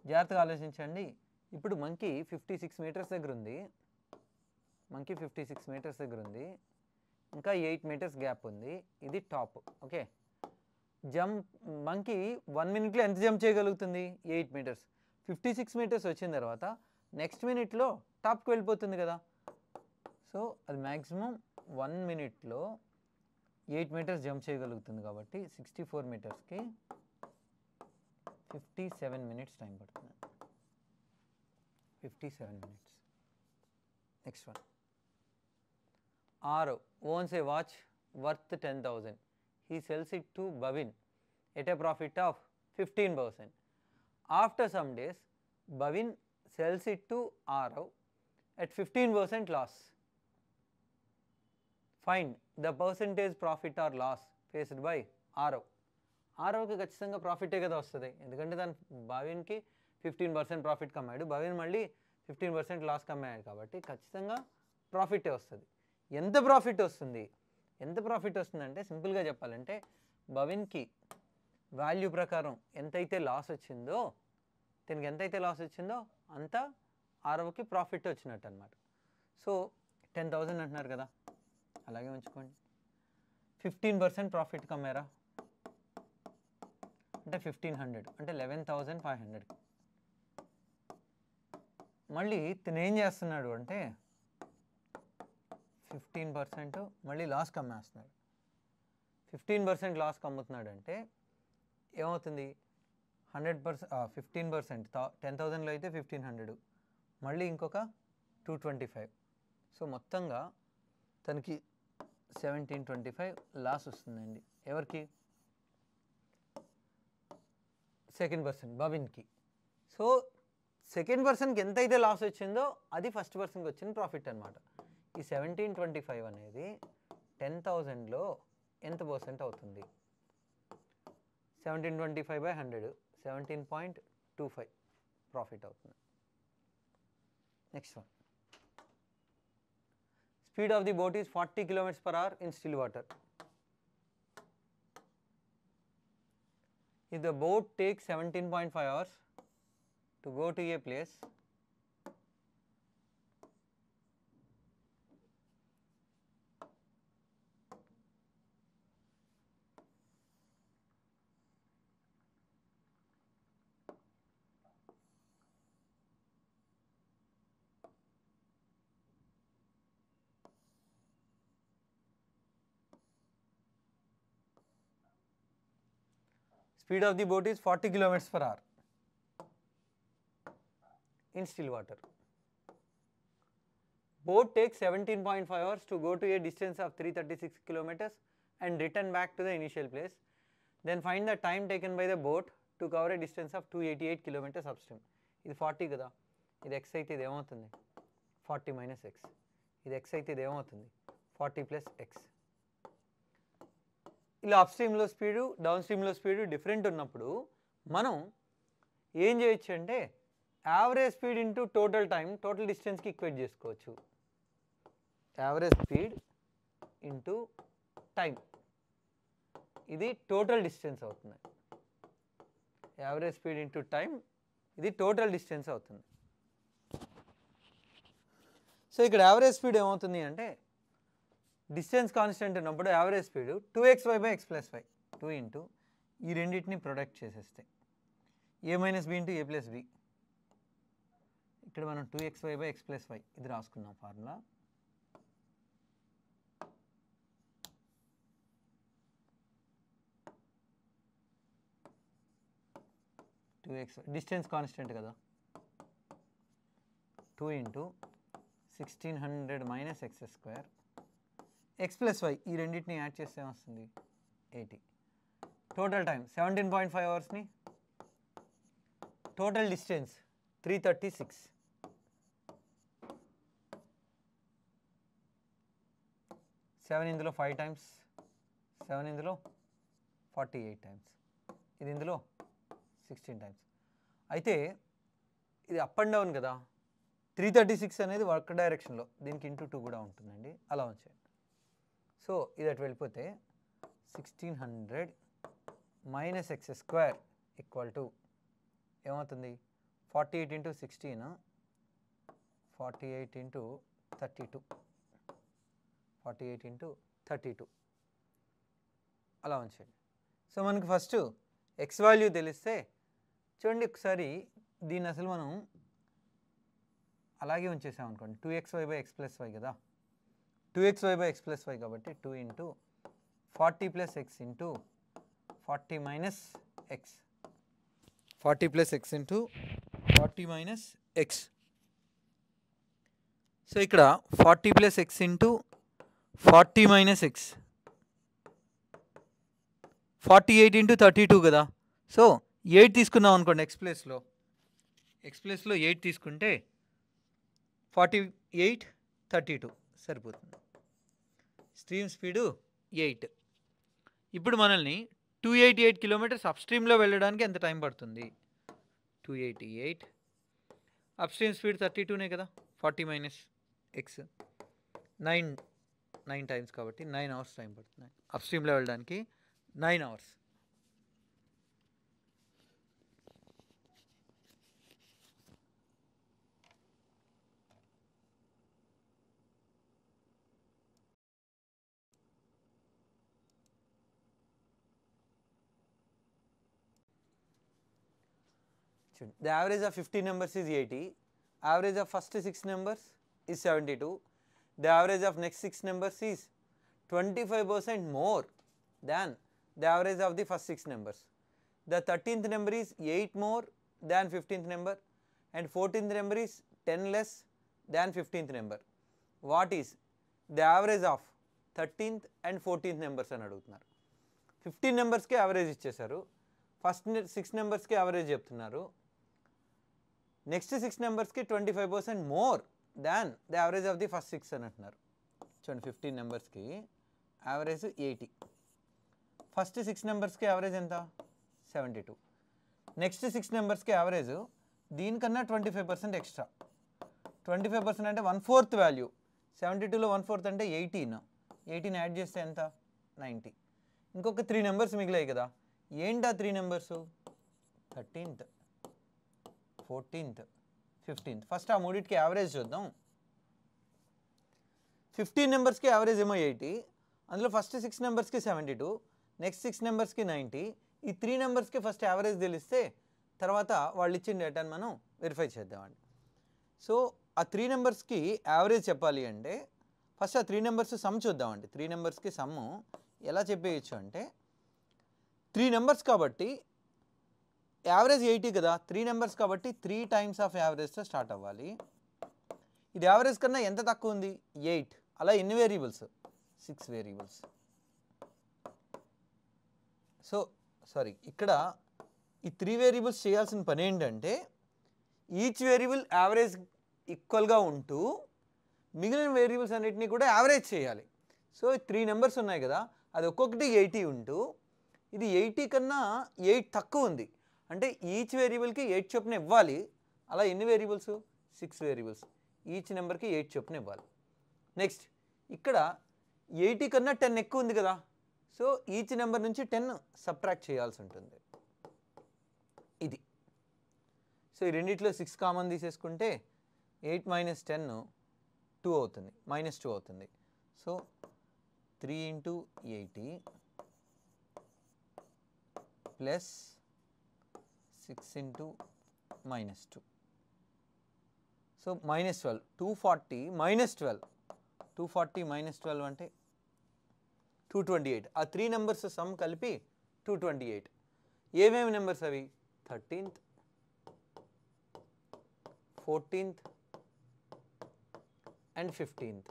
జాగ్రత్తగా ఆలోచించండి. ఇప్పుడు మంకీ 56 meters దగ్గర ఉంది, మంకీ 56 meters దగ్గర ఉంది, ఇంకా 8 meters గ్యాప్ ఉంది. ఇది top. Okay, jump monkey 1 minute ఎంత జంప్ చేయగలుగుతుంది 8 meters. 56 meters వచ్చిన తర్వాత నెక్స్ట్ మినిట్లో టాప్కి వెళ్ళిపోతుంది కదా. సో అది మ్యాక్సిమం 1 minute 8 meters జంప్ చేయగలుగుతుంది కాబట్టి 64 metersకి 57 minutes టైం పడుతుంది. 57 minutes. Next one. Arav owns a watch worth 10,000. He sells it to Bhavin at a profit of 15%. After some days, Bhavin sells it to Arav at 15% loss. Find the percentage profit or loss faced by Arav. ఆరవ్కి ఖచ్చితంగా ప్రాఫిటే కదా వస్తుంది, ఎందుకంటే దాని భవిన్కి 15% profit కమ్మాడు, Bhavin మళ్ళీ 15% loss కమ్మాడు కాబట్టి ఖచ్చితంగా ప్రాఫిటే వస్తుంది. ఎంత ప్రాఫిట్ వస్తుంది? ఎంత ప్రాఫిట్ వస్తుందంటే సింపుల్గా చెప్పాలంటే భవిన్కి వాల్యూ ప్రకారం ఎంతైతే లాస్ వచ్చిందో, దీనికి ఎంతైతే లాస్ వచ్చిందో అంత ఆరవ్కి ప్రాఫిట్ వచ్చినట్టు అనమాట. సో 10,000 అంటున్నారు కదా, అలాగే ఉంచుకోండి. 15% ప్రాఫిట్ కమ్మారా అంటే 1500 అంటే 11,500. మళ్ళీ తిను ఏం చేస్తున్నాడు అంటే 15% మళ్ళీ లాస్ కమ్మేస్తున్నాడు. 15% లాస్ కమ్ముతున్నాడు అంటే ఏమవుతుంది 100%, 15% 10,000లో అయితే 1500, మళ్ళీ ఇంకొక 225. సో మొత్తంగా తనకి 1725 లాస్ వస్తుందండి. ఎవరికి? సెకండ్ పర్సన్ భవిన్కి. సో సెకండ్ పర్సన్కి ఎంతైతే లాస్ వచ్చిందో అది ఫస్ట్ పర్సన్కి వచ్చిన ప్రాఫిట్ అనమాట. ఈ 1725 అనేది 10,000లో ఎంత పర్సెంట్ అవుతుంది? 1725/100 17.25 ప్రాఫిట్ అవుతుంది. Next one. Speed of the boat is 40 km/h in still water. If the boat takes 17.5 hours to go to a place, Speed of the boat is 40 kilometers per hour in still water. Boat takes 17.5 hours to go to a distance of 336 kilometers and return back to the initial place. Then find the time taken by the boat to cover a distance of 288 kilometers upstream. ఇది 40 కదా, ఇది x అయితే ఇది ఏమవుతుంది 40 minus x, ఇది x అయితే ఇది ఏమవుతుంది 40 ప్లస్ x. ఇలా అప్ స్ట్రీమ్లో స్పీడు డౌన్ స్ట్రీమ్లో స్పీడు డిఫరెంట్ ఉన్నప్పుడు మనం ఏం చేయొచ్చు అంటే average speed into total time total డిస్టెన్స్కి ఈక్వేట్ చేసుకోవచ్చు. యావరేజ్ స్పీడ్ ఇంటూ టైం ఇది టోటల్ డిస్టెన్స్ అవుతుంది. యావరేజ్ స్పీడ్ ఇంటూ టైం ఇది టోటల్ డిస్టెన్స్ అవుతుంది. సో ఇక్కడ యావరేజ్ స్పీడ్ ఏమవుతుంది అంటే డిస్టెన్స్ కాన్స్టెంట్ ఉన్నప్పుడు యావరేజ్ స్పీడ్ 2xy/x+y 2 ఇంటూ ఈ రెండింటిని ప్రొడక్ట్ చేసేస్తే a minus b into a plus b. ఇక్కడ మనం 2xy/x+y ఇది రాసుకున్నాం ఫార్ములా. డిస్టెన్స్ కాన్స్టెంట్ కదా, 2 ఇంటూ 1600 మైనస్ x², x+y ఈ రెండింటిని యాడ్ చేస్తే ఏమొస్తుంది 80. టోటల్ టైం 17.5 అవర్స్ని, టోటల్ డిస్టెన్స్ 336. 7 ఇందులో 5 టైమ్స్, 7 ఇందులో 48 టైమ్స్, ఇది ఇందులో 16 టైమ్స్. అయితే ఇది అప్ అండ్ డౌన్ కదా, 336 అనేది వర్క్ డైరెక్షన్లో, దీనికి ఇంటూ 2 కూడా ఉంటుందండి, అలా ఉంచండి. సో ఇది అటు వెళ్ళిపోతే 1600 మైనస్ x² ఈక్వల్ టు ఏమవుతుంది 48 ఇంటూ 16, 48 ఇంటూ 32, 48 ఇంటూ 32 అలా ఉంచండి. సో మనకి ఫస్ట్ x వాల్యూ తెలిస్తే చూడండి ఒకసారి దీన్ని అసలు మనం అలాగే ఉంచేసాం అనుకోండి, 2xy/x+y కదా, 2xy/x+y కాబట్టి 2 into 40 plus x into 40 minus x, 40 plus x into 40 minus x. So ఇక్కడ 40 plus x into 40 minus x 48 into 32 కదా. సో 8 తీసుకున్నాం అనుకోండి x ప్లేస్లో 8 తీసుకుంటే 48 32 సరిపోతుంది. Stream speed 8. ఇప్పుడు మనల్ని 288 కిలోమీటర్స్ అప్ స్ట్రీమ్లో వెళ్ళడానికి ఎంత టైం పడుతుంది 288, అప్ స్ట్రీమ్ స్పీడ్ 32నే కదా, 40 మైనస్ x 9 టైమ్స్ కాబట్టి 9 అవర్స్ టైం పడుతుంది అప్ స్ట్రీమ్లో వెళ్ళడానికి, 9 hours. The average of 50 numbers is 80, average of first 6 numbers is 72, the average of next 6 numbers is 25% more than the average of the first 6 numbers. The 13th number is 8 more than 15th number and 14th number is 10 less than 15th number. What is the average of 13th and 14th numbers అని అడుగుతున్నారు. 15 నెంబర్స్కి average ఇచ్చేశారు, first 6 నెంబర్స్కి average చెప్తున్నారు, next 6 నెంబర్స్కి 25% more than the average of the first 6 అని అంటున్నారు. చూడండి 15 నెంబర్స్కి యావరేజ్ 80, ఫస్ట్ 6 నెంబర్స్కి యావరేజ్ ఎంత 72, నెక్స్ట్ 6 నెంబర్స్కి యావరేజ్ దీనికన్నా 25% ఎక్స్ట్రా, 25% అంటే 1/4 వాల్యూ, 72లో 1/4 అంటే 18 యాడ్ చేస్తే ఎంత 90. ఇంకొక 3 నెంబర్స్ మిగిలాయి కదా, ఏంటా 3 numbers 13th 14th 15th. First ఆ మూడింటికి యావరేజ్ చూద్దాం. 15 నెంబర్స్కి యావరేజ్ ఏమో 80, అందులో ఫస్ట్ 6 నెంబర్స్కి 72, నెక్స్ట్ 6 నెంబర్స్కి 90. ఈ 3 నెంబర్స్కి ఫస్ట్ యావరేజ్ తెలిస్తే తర్వాత వాళ్ళు ఇచ్చిన డేటాను మనం వెరిఫై చేద్దామండి. సో ఆ 3 నెంబర్స్కి యావరేజ్ చెప్పాలి అంటే ఫస్ట్ ఆ 3 నెంబర్స్ సమ్ చూద్దామండి. 3 నెంబర్స్కి సమ్ ఎలా చెప్పేయచ్చు అంటే 3 నెంబర్స్ కాబట్టి యావరేజ్ 80 కదా, 3 నెంబర్స్ కాబట్టి 3 టైమ్స్ ఆఫ్ యావరేజ్తో స్టార్ట్ అవ్వాలి. ఇది యావరేజ్ కన్నా ఎంత తక్కువ ఉంది? 8. అలా ఎన్ని వేరియబుల్స్? 6 వేరియబుల్స్. సో సారీ, ఇక్కడ ఈ 3 వేరియబుల్స్ చేయాల్సిన పని ఏంటంటే ఈచ్ వేరియబుల్ యావరేజ్ ఈక్వల్గా ఉంటూ మిగిలిన వేరియబుల్స్ అన్నిటినీ కూడా యావరేజ్ చేయాలి. సో 3 నెంబర్స్ ఉన్నాయి కదా, అది ఒక్కొక్కటి 80 ఉంటూ ఇది 80 కన్నా 8 తక్కువ ఉంది అంటే ఈచ్ వేరియబుల్కి 8 చొప్పున ఇవ్వాలి. అలా ఎన్ని వేరియబుల్స్? 6 వేరియబుల్స్. ఈచ్ నెంబర్కి 8 చొప్పున ఇవ్వాలి. నెక్స్ట్ ఇక్కడ 80 కన్నా 10 ఎక్కువ ఉంది కదా, సో ఈచ్ నెంబర్ నుంచి 10 సబ్ట్రాక్ట్ చేయాల్సి ఉంటుంది. ఇది. సో ఈ రెండిట్లో 6 కామన్ తీసేసుకుంటే 8 మైనస్ 10 2 అవుతుంది, -2 అవుతుంది. So 3 × 80 plus 6 × -2. సో -12, 240 -12, 240 -12 అంటే 228. ఆ 3 నెంబర్స్ సమ్ కలిపి 228. ఏమేమి నెంబర్స్ అవి? 13th, 14th అండ్ 15th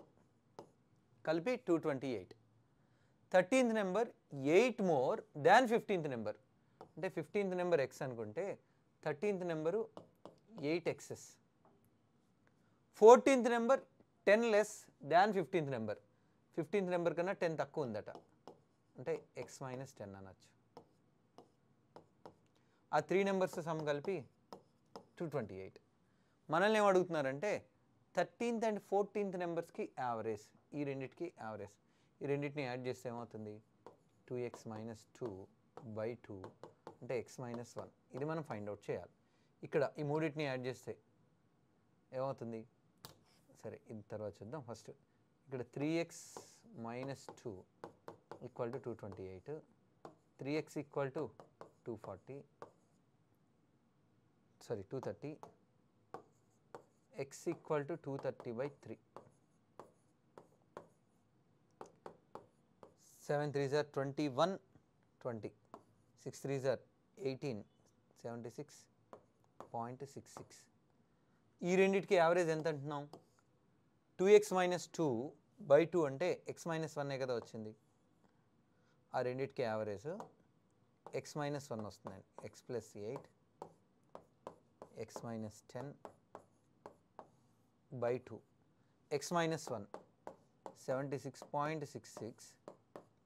కలిపి 228. 13th number 8 more than 15th number. అంటే 15th నెంబర్ x అనుకుంటే 13th number 8xs. 14th number 10 less than 15th number. 15th number కన్నా 10 తక్కువ ఉందట, అంటే x - 10 అనొచ్చు. ఆ 3 నెంబర్స్ సమ్ కలిపి 228. మనల్ని ఏం అడుగుతున్నారంటే 13th అండ్ 14th నెంబర్స్కి యావరేజ్, ఈ రెండింటికి యావరేజ్. ఈ రెండింటిని యాడ్ చేస్తే ఏమవుతుంది? 2x - 2/2 అంటే x - 1. ఇది మనం ఫైండ్ అవుట్ చేయాలి. ఇక్కడ ఈ మూడింటిని యాడ్ చేస్తే ఏమవుతుంది? సరే, ఇది తర్వాత చూద్దాం. ఫస్ట్ ఇక్కడ 3x - 2 = 228, 3x = 240, sorry 230, x = 230/3. 7 3s are 21, 20, 6 3s are 18, 76.66. ఈ రెండింటికి యావరేజ్ ఎంత అంటున్నాం? 2x - 2/2 అంటే x - 1 కదా వచ్చింది. ఆ రెండింటికి యావరేజ్ x - 1 వస్తుందండి. x + 8, x - 10/2. x - 1 76.66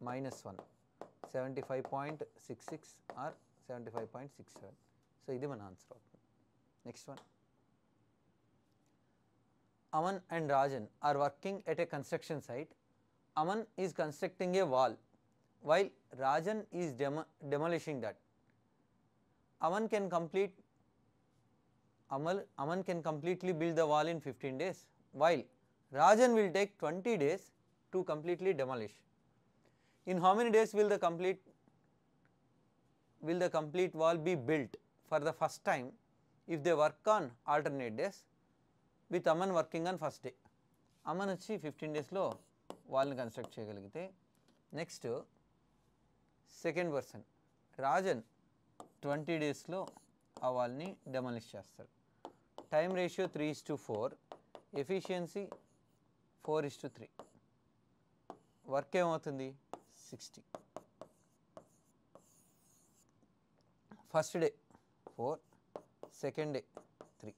-1 75.66 are 75.67. So ఇది మన ఆన్సర్ అవుతుంది. Next one. Aman and Rajan are working at a construction site. Aman is constructing a wall while Rajan is demolishing that. Aman can completely build the wall in 15 days while Rajan will take 20 days to completely demolish. In how many days will the complete wall be built for the first time if they work on alternate days with Aman working on first day? Aman వచ్చి 15 డేస్లో వాల్ని construct చేయగలిగితే, next second person Rajan 20 డేస్లో ఆ వాల్ని demolish చేస్తాడు. Time ratio 3:4, efficiency 4:3. Work ఏమవుతుంది? 60. First day 4, second day 3.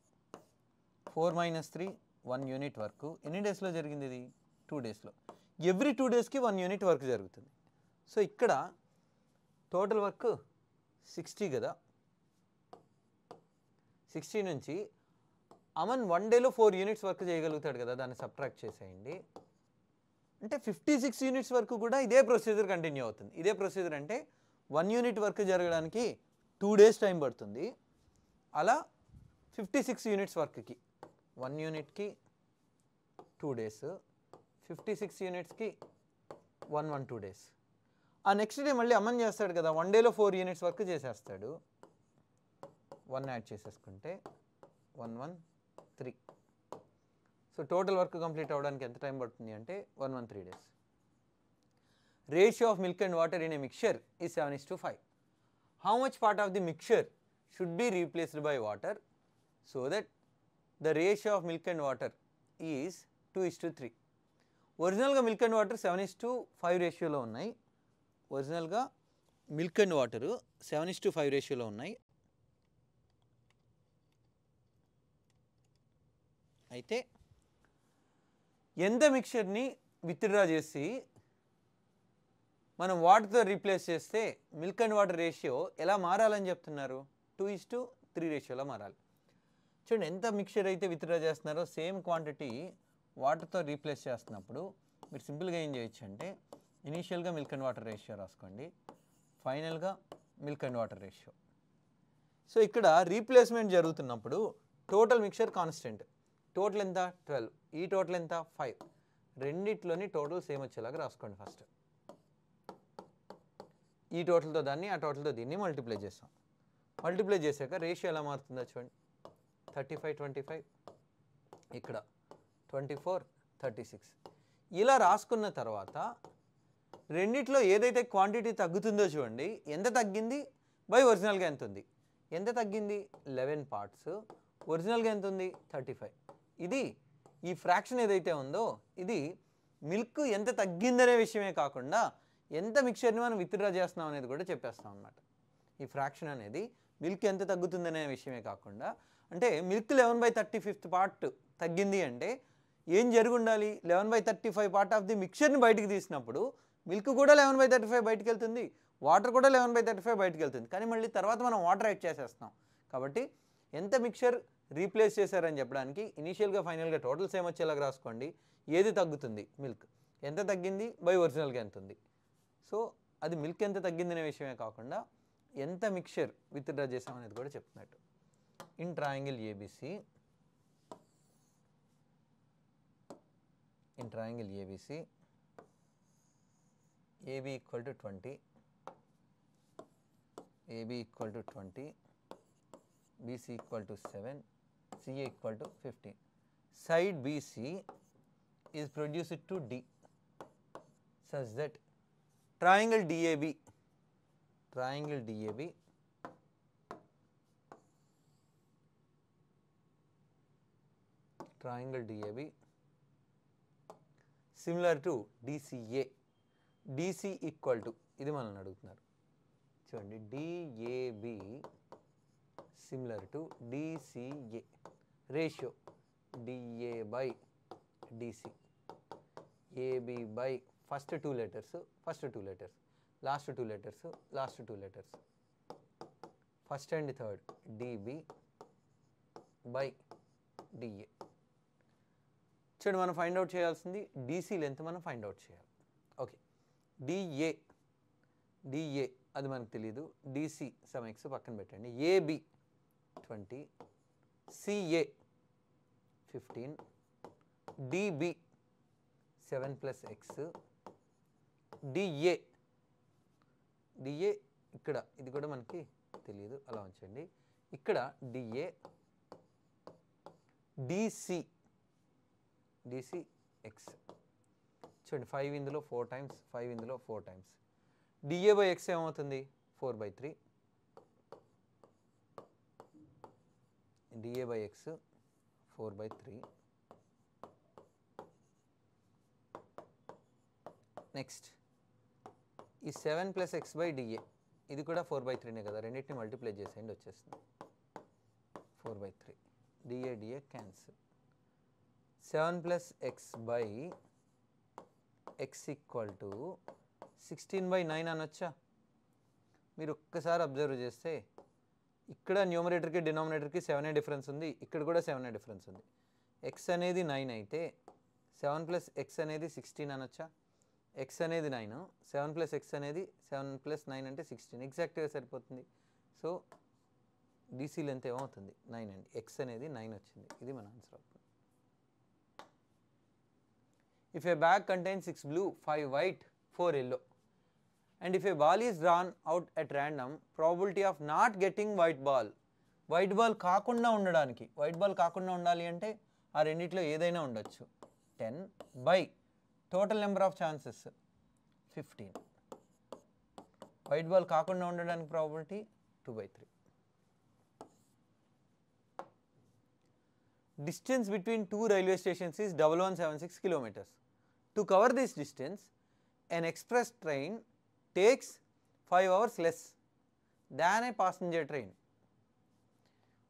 4 - 3 1 unit work. ఎన్ని డేస్లో జరిగింది ఇది? 2 డేస్లో. ఎవ్రీ 2 డేస్కి 1 యూనిట్ వర్క్ జరుగుతుంది. సో ఇక్కడ టోటల్ వర్క్ 60 కదా. 60 నుంచి అమన్ 1 డేలో 4 యూనిట్స్ వర్క్ చేయగలుగుతాడు కదా, దాన్ని సబ్ట్రాక్ట్ చేసేయండి. అంటే 56 యూనిట్స్ వరకు కూడా ఇదే ప్రొసీజర్ కంటిన్యూ అవుతుంది. ఇదే ప్రొసీజర్ అంటే 1 యూనిట్ వర్క్ జరగడానికి 2 డేస్ టైం పడుతుంది. అలా 56 యూనిట్స్ వర్క్కి 1 యూనిట్కి 2 డేస్, 56 యూనిట్స్కి 112 డేస్. ఆ నెక్స్ట్ డే మళ్ళీ అమన్ చేస్తాడు కదా, 1 డేలో 4 యూనిట్స్ వర్క్ చేసేస్తాడు. 1 యాడ్ చేసేసుకుంటే 113. సో టోటల్ వర్క్ కంప్లీట్ అవ్వడానికి ఎంత టైం పడుతుంది అంటే 113 days. Ratio of milk and water in a mixture is 7:5. How much part of the mixture should be replaced by water so that the ratio of milk and water is 2:3. ఒరిజినల్గా milk and water 7:5 రేషియోలో ఉన్నాయి. ఒరిజినల్గా milk and water 7:5 రేషియోలో ఉన్నాయి. అయితే ఎంత మిక్చర్ని withdraw చేసి మనం వాటర్తో రీప్లేస్ చేస్తే మిల్క్ అండ్ వాటర్ రేషియో ఎలా మారాలని చెప్తున్నారు? 2:3 రేషియోలో మారాలి. చూడండి, ఎంత మిక్చర్ అయితే విత్డ్రా చేస్తున్నారో సేమ్ క్వాంటిటీ వాటర్తో రీప్లేస్ చేస్తున్నప్పుడు మీరు సింపుల్గా ఏం చేయొచ్చు అంటే ఇనీషియల్గా మిల్క్ అండ్ వాటర్ రేషియో రాసుకోండి, ఫైనల్గా milk and water ratio. So ఇక్కడ రీప్లేస్మెంట్ జరుగుతున్నప్పుడు టోటల్ మిక్చర్ కాన్స్టెంట్. టోటల్ ఎంత? 12. ఈ టోటల్ ఎంత? 5. రెండిట్లోని టోటల్ సేమ్ వచ్చేలాగా రాసుకోండి. ఫస్ట్ ఈ టోటల్తో దాన్ని, ఆ టోటల్తో దీన్ని మల్టిప్లై చేస్తాం. మల్టిప్లై చేశాక రేషియో ఎలా మారుతుందో చూడండి. 35-25, ఇక్కడ 24-36. ఇలా రాసుకున్న తర్వాత రెండిట్లో ఏదైతే క్వాంటిటీ తగ్గుతుందో చూడండి, ఎంత తగ్గింది బై ఒరిజినల్గా ఎంత ఉంది. ఎంత తగ్గింది? 11 పార్ట్స్. ఒరిజినల్గా ఎంత ఉంది? 35. ఇది ఈ ఫ్రాక్షన్ ఏదైతే ఉందో ఇది మిల్క్ ఎంత తగ్గిందనే విషయమే కాకుండా ఎంత మిక్చర్ని మనం విత్డ్రా చేస్తున్నాం అనేది కూడా చెప్పేస్తాం అన్నమాట. ఈ ఫ్రాక్షన్ అనేది మిల్క్ ఎంత తగ్గుతుందనే విషయమే కాకుండా, అంటే మిల్క్ 11/35 పార్ట్ తగ్గింది అంటే ఏం జరిగి ఉండాలి? 11/35 పార్ట్ ఆఫ్ ది మిక్చర్ని బయటికి తీసినప్పుడు మిల్క్ కూడా 11/35 బయటికి వెళ్తుంది, వాటర్ కూడా 11/35 బయటికి వెళ్తుంది. కానీ మళ్ళీ తర్వాత మనం వాటర్ యాడ్ చేసేస్తాం. కాబట్టి ఎంత మిక్చర్ రీప్లేస్ చేశారని చెప్పడానికి ఇనీషియల్గా ఫైనల్గా టోటల్ సేమ్ వచ్చేలాగా రాసుకోండి. ఏది తగ్గుతుంది? మిల్క్. ఎంత తగ్గింది బై ఒరిజినల్గా ఎంత ఉంది. సో అది మిల్క్ ఎంత తగ్గిందనే విషయమే కాకుండా ఎంత మిక్చర్ విత్డ్రా చేసామనేది కూడా చెప్తున్నట్టు. In triangle ABC, in triangle ABC, AB equal to 20, AB equal to 20, BC equal to 7, CA equal to 15. Side BC is produced to D such that triangle DAB similar to DCA. DC equal to, ఇది మనల్ని అడుగుతున్నారు చూడండి, DAB similar to DCA. Ratio DA by DC, AB by first two letters, last two letters, first and third DB by DA. చూడండి, మనం find out చేయాల్సింది DC length మనం find out చేయాలి. Okay, DA అది మనకు తెలియదు. డీసీ సమ్ ఎక్స్ పక్కన పెట్టండి. AB 20, CA 15, DB 7 + x, DA ఇక్కడ ఇది కూడా మనకి తెలియదు, అలా ఉంచండి. ఇక్కడ డిఏ, డిసి x. చూడండి, 5 ఇందులో 4 టైమ్స్, 5 ఇందులో 4 టైమ్స్. డిఏ బై ఎక్స్ ఏమవుతుంది? 4/3. DA by X 4/3. నెక్స్ట్ ఈ 7 + x బై డిఏ, ఇది కూడా 4/3నే కదా, రెండింటిని మల్టిప్లై చేసేయండి, వచ్చేస్తుంది 4/3. DA cancel. 7 + x by x equal to 16/9 అనొచ్చా? మీరు ఒక్కసారి అబ్జర్వ్ చేస్తే ఇక్కడ న్యూమరేటర్కి డినామినేటర్కి 7 డిఫరెన్స్ ఉంది, ఇక్కడ కూడా 7 డిఫరెన్స్ ఉంది. x అనేది 9 అయితే 7 + x అనేది 16 అనొచ్చా? x అనేది 9, 7 + x అనేది 7 + 9 అంటే 16, ఎగ్జాక్ట్గా సరిపోతుంది. సో డీసీ లెంత్ ఏమవుతుంది? 9 అండి. x అనేది 9 వచ్చింది. ఇది మన ఆన్సర్ అవుతుంది. If a bag contains 6 blue, 5 white, 4 yellow, and if a ball is drawn out at random, probability of not getting white ball కాకుండా ఉండడానికి, వైట్ బాల్ కాకుండా ఉండాలి అంటే ఆ రెండిట్లో ఏదైనా ఉండొచ్చు, 10 by total number of chances 15. White ball కాకుండా ఉండడానికి probability 2/3. distance between two railway stations is 1176 kilometers. To cover this distance, an express train takes 5 hours less than a passenger train.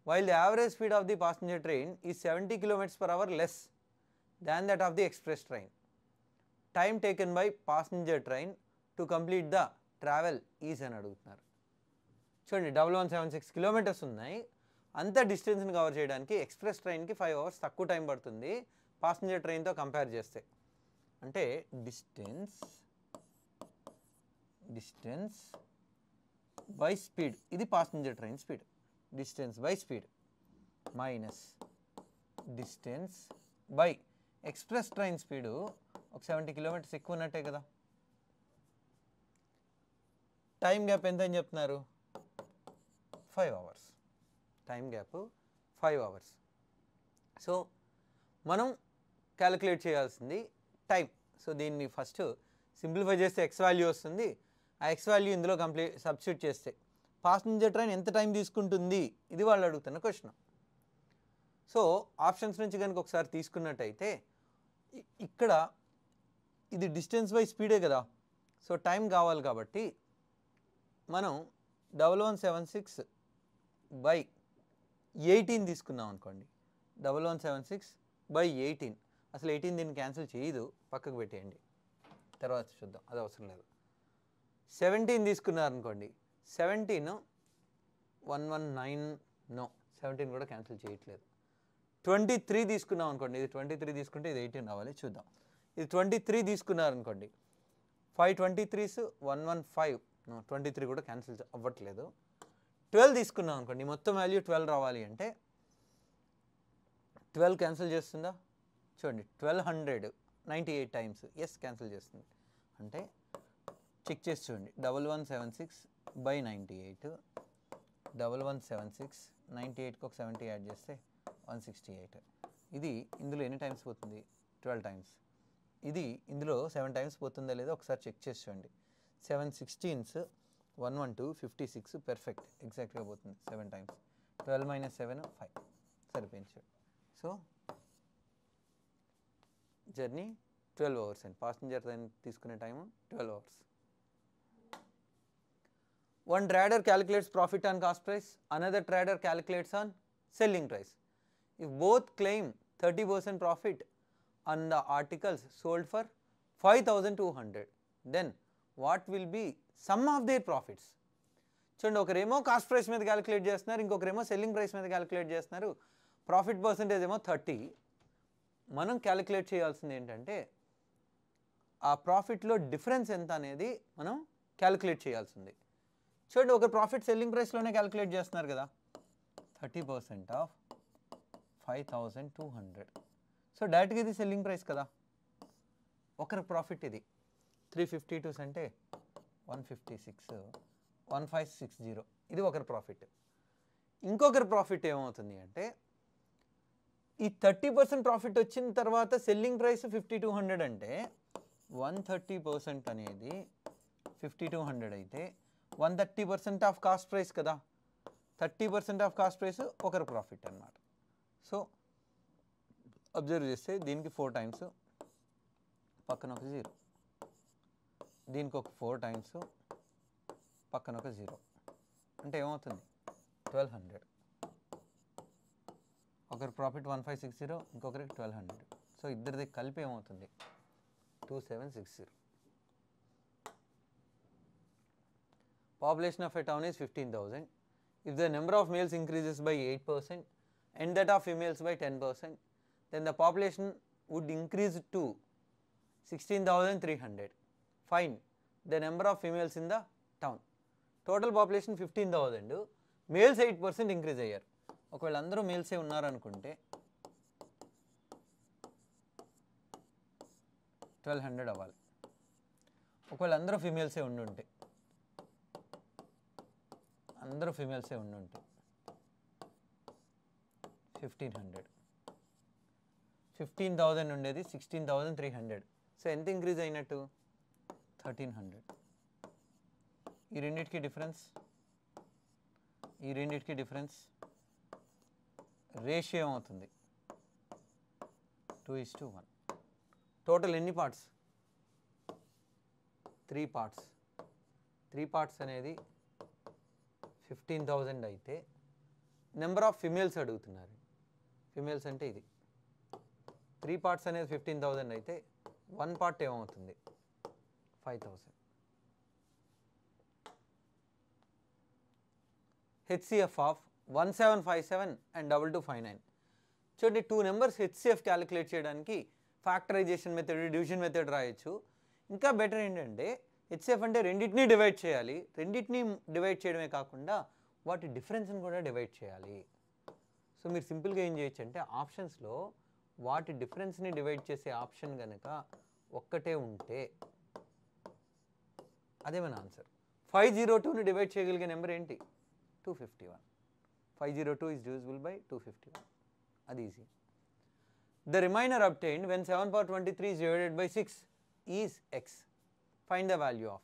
While the average speed of the passenger train is 70 kilometers per hour less than that of the express train. Time taken by passenger train to complete the travel is అని అడుగుతున్నారు. చూడండి 1176 kilometres ఉన్నాయి, అంత డిస్టెన్స్ని cover చేయడానికి express ట్రైన్కి 5 hours తక్కువ time పడుతుంది passenger ట్రైన్తో compare చేస్తే. అంటే డిస్టెన్స్ బై స్పీడ్, ఇది passenger train speed. Distance by speed minus distance by express train speed ఒక 70 కిలోమీటర్స్ ఎక్కువ ఉన్నట్టే కదా. టైం గ్యాప్ ఎంత అని చెప్తున్నారు? 5 hours. Time gap 5 hours. So మనం క్యాలిక్యులేట్ చేయాల్సింది టైం. సో దీన్ని ఫస్ట్ సింప్లిఫై చేస్తే ఎక్స్ వాల్యూ వస్తుంది. ఆ ఎక్స్ వాల్యూ ఇందులో సబ్స్టిట్యూట్ చేస్తే పాసెంజర్ ట్రైన్ ఎంత టైం తీసుకుంటుంది, ఇది వాళ్ళు అడుగుతున్న క్వశ్చన్. సో ఆప్షన్స్ నుంచి కనుక ఒకసారి తీసుకున్నట్టయితే ఇక్కడ ఇది డిస్టెన్స్ బై స్పీడే కదా, సో టైం కావాలి కాబట్టి మనం 1176 బై 18 తీసుకున్నాం అనుకోండి. 1176 బై 18, అసలు 18 దీన్ని క్యాన్సిల్ చేయదు, పక్కకు పెట్టేయండి, తర్వాత చూద్దాం, అది అవసరం లేదు. 17 తీసుకున్నారనుకోండి, 17 119, నో 17 కూడా క్యాన్సిల్ చేయట్లేదు. 23 తీసుకున్నాం అనుకోండి, ఇది 23 తీసుకుంటే ఇది 18 రావాలి, చూద్దాం. ఇది 23 తీసుకున్నారనుకోండి, 5 23s 115, నో 23 కూడా క్యాన్సిల్ అవ్వట్లేదు. 12 తీసుకున్నాం అనుకోండి, మొత్తం వాల్యూ 12 రావాలి అంటే 12 క్యాన్సిల్ చేస్తుందా? చూడండి 1200 98 టైమ్స్, ఎస్ క్యాన్సిల్ చేస్తుంది. అంటే చెక్ చేసి చూడండి, 1176 బై 98, 1176 98కి ఒక 70 యాడ్ చేస్తే 168. ఇది ఇందులో ఎన్ని టైమ్స్ పోతుంది? 12 టైమ్స్. ఇది ఇందులో 7 టైమ్స్ పోతుందా లేదో ఒకసారి చెక్ చేసి చూడండి. 7 16s 112 56, పెర్ఫెక్ట్, ఎగ్జాక్ట్గా పోతుంది 7 టైమ్స్. 12 - 7 5, సరిపోయింది. సో జర్నీ 12 అవర్స్ అండి. పాసెంజర్ ట్రైన్ తీసుకునే time 12 hours. One trader calculates profit on cost price, another trader calculates on selling price. If both claim 30% profit on the articles sold for 5200, then what will be sum of their profits? చూడండి, ఒకరేమో cost price మీద calculate చేస్తున్నారు, ఇంకొకరేమో selling price మీద calculate చేస్తున్నారు. Profit percentage ఏమో 30. మనం calculate చేయాల్సింది ఏంటంటే ఆ ప్రాఫిట్లో డిఫరెన్స్ ఎంత అనేది మనం క్యాలిక్యులేట్ చేయాల్సింది. చూడండి, ఒక ప్రాఫిట్ సెల్లింగ్ ప్రైస్లోనే క్యాలిక్యులేట్ చేస్తున్నారు కదా, 30% ఆఫ్ 5200. సో డైరెక్ట్గా ఇది సెల్లింగ్ ప్రైస్ కదా. ఒకరి ప్రాఫిట్ ఇది 352 అంటే 156, 1560, ఇది ఒకరి ప్రాఫిట్. ఇంకొకరి ప్రాఫిట్ ఏమవుతుంది అంటే ఈ 30% ప్రాఫిట్ వచ్చిన తర్వాత సెల్లింగ్ ప్రైస్ 5200 అంటే 130% అనేది 5200 అయితే 130% ఆఫ్ కాస్ట్ ప్రైస్ కదా, 30% ఆఫ్ కాస్ట్ ప్రైస్ ఒకరి ప్రాఫిట్ అన్నమాట. సో అబ్జర్వ్ చేస్తే దీనికి 4 టైమ్స్, పక్కన ఒక 0, దీనికి ఒక 4 టైమ్స్, పక్కన ఒక 0, అంటే ఏమవుతుంది 1200. ఒకరి ప్రాఫిట్ 1560, ఇంకొకరికి 1200. సో ఇద్దరిది కలిపి ఏమవుతుంది 2760. Population of a town is 15,000. If the number of males increases by 8% and that of females by 10%, then the population would increase to 16,300. Find the number of females in the town. Total population 15,000, males 8% increase అయ్యారు. ఒకవేళ అందరూ మేల్సే ఉన్నారనుకుంటే 1200 అవ్వాలి. ఒకవేళ అందరూ ఫీమేల్సే ఉండుంటే 1500. 15,000 ఉండేది 16,300. So ఎంత increase అయినట్టు 1300. ఈ రెండింటికి డిఫరెన్స్ రేషియో ఏమవుతుంది 2:1. టోటల్ ఎన్ని పార్ట్స్? 3 పార్ట్స్. 3 పార్ట్స్ అనేది 15,000 అయితే నెంబర్ ఆఫ్ ఫిమేల్స్ అడుగుతున్నారు. ఫిమేల్స్ అంటే ఇది 3 పార్ట్స్ అనేది 15,000 అయితే 1 పార్ట్ ఏమవుతుంది? 5,000. HCF of 1757 and 2259. చూడండి, 2 నెంబర్స్ HCF క్యాలిక్యులేట్ చేయడానికి ఫ్యాక్టరైజేషన్ మెథడ్, డివిజన్ మెథడ్ రాయొచ్చు. ఇంకా బెటర్ ఏంటంటే HCF అంటే రెండింటినీ డివైడ్ చేయాలి. రెండింటినీ డివైడ్ చేయడమే కాకుండా వాటి డిఫరెన్స్ని కూడా డివైడ్ చేయాలి. సో మీరు సింపుల్గా ఏం చేయొచ్చు అంటే ఆప్షన్స్లో వాటి డిఫరెన్స్ని డివైడ్ చేసే ఆప్షన్ కనుక ఒక్కటే ఉంటే అదే మన ఆన్సర్. 502ని డివైడ్ చేయగలిగే నెంబర్ ఏంటి? 251. 502 is divisible by 251. అది easy. The remainder obtained when 7 power 23 is divided by 6 is x. Find the value of.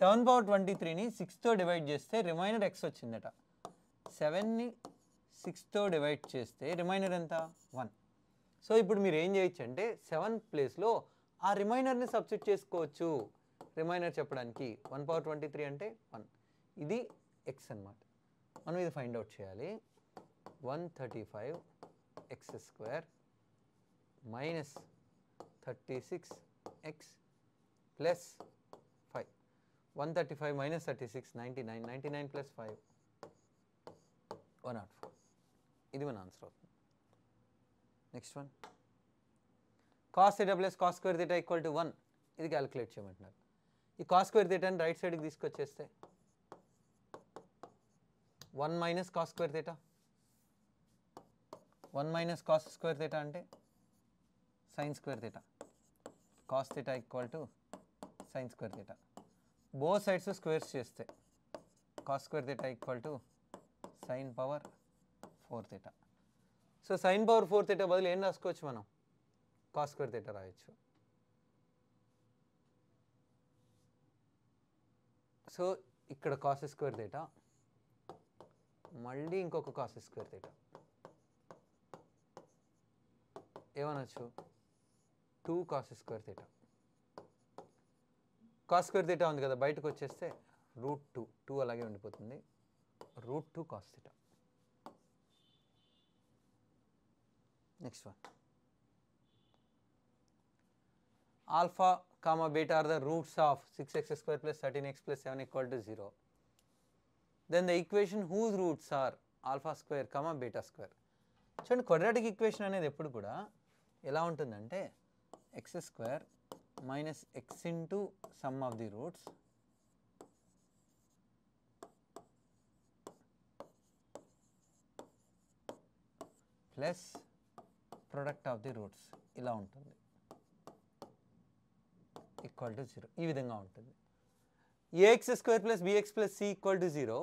7 power 23ని 6తో divide చేస్తే రిమైనర్ x వచ్చిందట. 7ని 6తో డివైడ్ చేస్తే రిమైనర్ ఎంత? 1. సో ఇప్పుడు మీరు ఏం చేయొచ్చు అంటే 7 ప్లేస్లో ఆ రిమైనర్ని సబ్స్టిట్యూట్ చేసుకోవచ్చు. రిమైనర్ చెప్పడానికి 1 power 23 అంటే 1. ఇది x అన్నమాట. మనం ఇది ఫైండ్ అవుట్ చేయాలి. 135x² minus 36x plus 5. 135 minus 36 99. 99 plus 5 104. ఇది మన ఆన్సర్ అవుతుంది. Next one, cos theta plus cos square theta equal to 1. ఇది క్యాలిక్యులేట్ చేయమంటున్నారు. ఈ కాస్ స్క్వేర్ థీటాని రైట్ సైడ్కి తీసుకొచ్చేస్తే 1 minus cos square theta. 1 minus cos square theta అంటే sine square theta. Cos theta equal to sine square theta. Both sides squares చేస్తే cos square theta equal to sine power 4 theta. So sine power 4 theta బదులు ఏం రాసుకోవచ్చు మనం? Cos square theta రాయొచ్చు. సో ఇక్కడ cos square theta, మళ్ళీ ఇంకొక కాస్ స్క్వేర్ థీటా. ఏమనొచ్చు? 2 cos square theta. Cos square theta ఉంది కదా, బయటకు వచ్చేస్తే √2 అలాగే ఉండిపోతుంది. √2 cos theta. Next one, alpha comma beta are the roots of 6x² plus 13x plus 7 equal to 0. Then the equation whose roots are alpha square comma beta square. చూడండి, quadratic equation అనేది ఎప్పుడు కూడా ఎలా ఉంటుందంటే x² minus x into sum of the roots plus product of the roots ఇలా ఉంటుంది, equal to 0. ఈ విధంగా ఉంటుంది. ax² plus bx plus c equal to 0.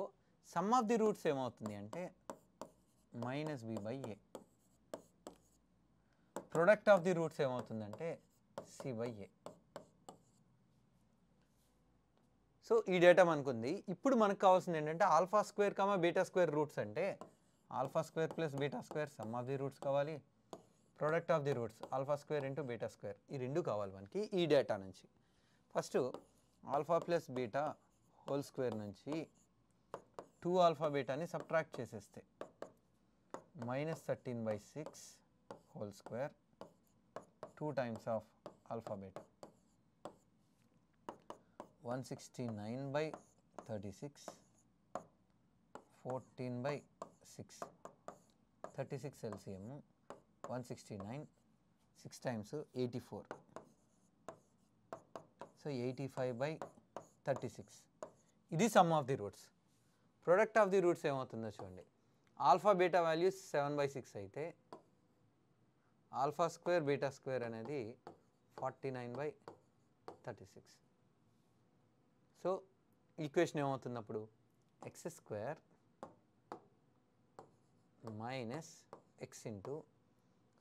Some of the roots ఏమవుతుంది అంటే minus b by a. Product of the roots ఏమవుతుందంటే c by a. So ఈ data మనకుంది. ఇప్పుడు మనకు కావాల్సింది ఏంటంటే alpha square comma beta square roots అంటే alpha square plus beta square sum of the roots కావాలి, product of the roots alpha square into beta square. ఈ రెండు కావాలి మనకి ఈ డేటా నుంచి. First alpha plus beta whole square నుంచి 2 alpha బీటాని సబ్ట్రాక్ట్ చేసేస్తే minus 13/6 whole square 2 times of alpha beta 169/36 14/6 36 LCM 169 6 times 84. So 85/36. ఇది sum of the roots. Product of the roots ఏమవుతుందో చూడండి. ఆల్ఫా బీటా వాల్యూస్ 7/6 అయితే ఆల్ఫా స్క్వేర్ బీటా స్క్వేర్ అనేది 49/36. So equation ఏమవుతున్నప్పుడు x² minus x into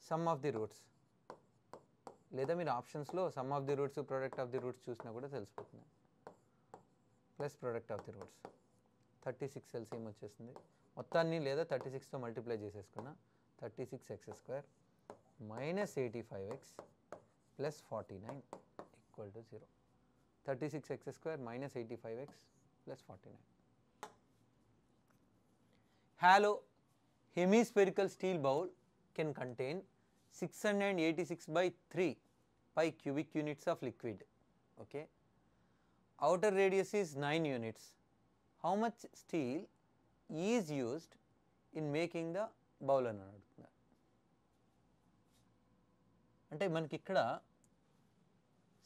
sum of the roots, లేదా మీరు ఆప్షన్స్లో sum of the roots product of the roots చూసినా కూడా తెలిసిపోతుంది, plus product of the roots 36 LCM వచ్చేసింది. మొత్తాన్ని లేదా 36తో మల్టిప్లై చేసేసుకున్న 36x² minus 85x plus 49 equal to 0. 36x square minus 85x plus 49. Hollow hemispherical steel bowl can contain 686 by 3 pi cubic units of liquid. Okay. Outer radius is 9 units. How much steel is used in making the bowl అని అడుగుతున్నారు. అంటే మనకి ఇక్కడ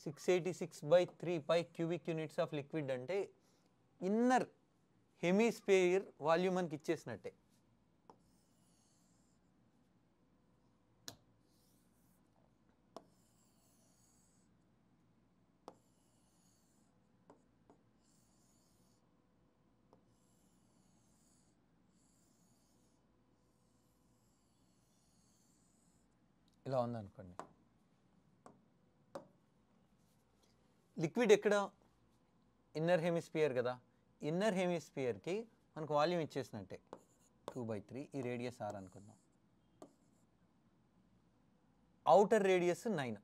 686 by 3 pi cubic units of liquid అంటే inner hemisphere volume మనకి ఇచ్చేసినట్టే. ఇలా ఉందనుకోండి. Liquid ఎక్కడ? ఇన్నర్ హెమిస్ఫియర్ కదా. ఇన్నర్ హెమిస్ఫియర్కి మనకు వాల్యూమ్ ఇచ్చేసినట్టే 2/3. ఈ రేడియస్ r అనుకుందాం. Outer radius 9.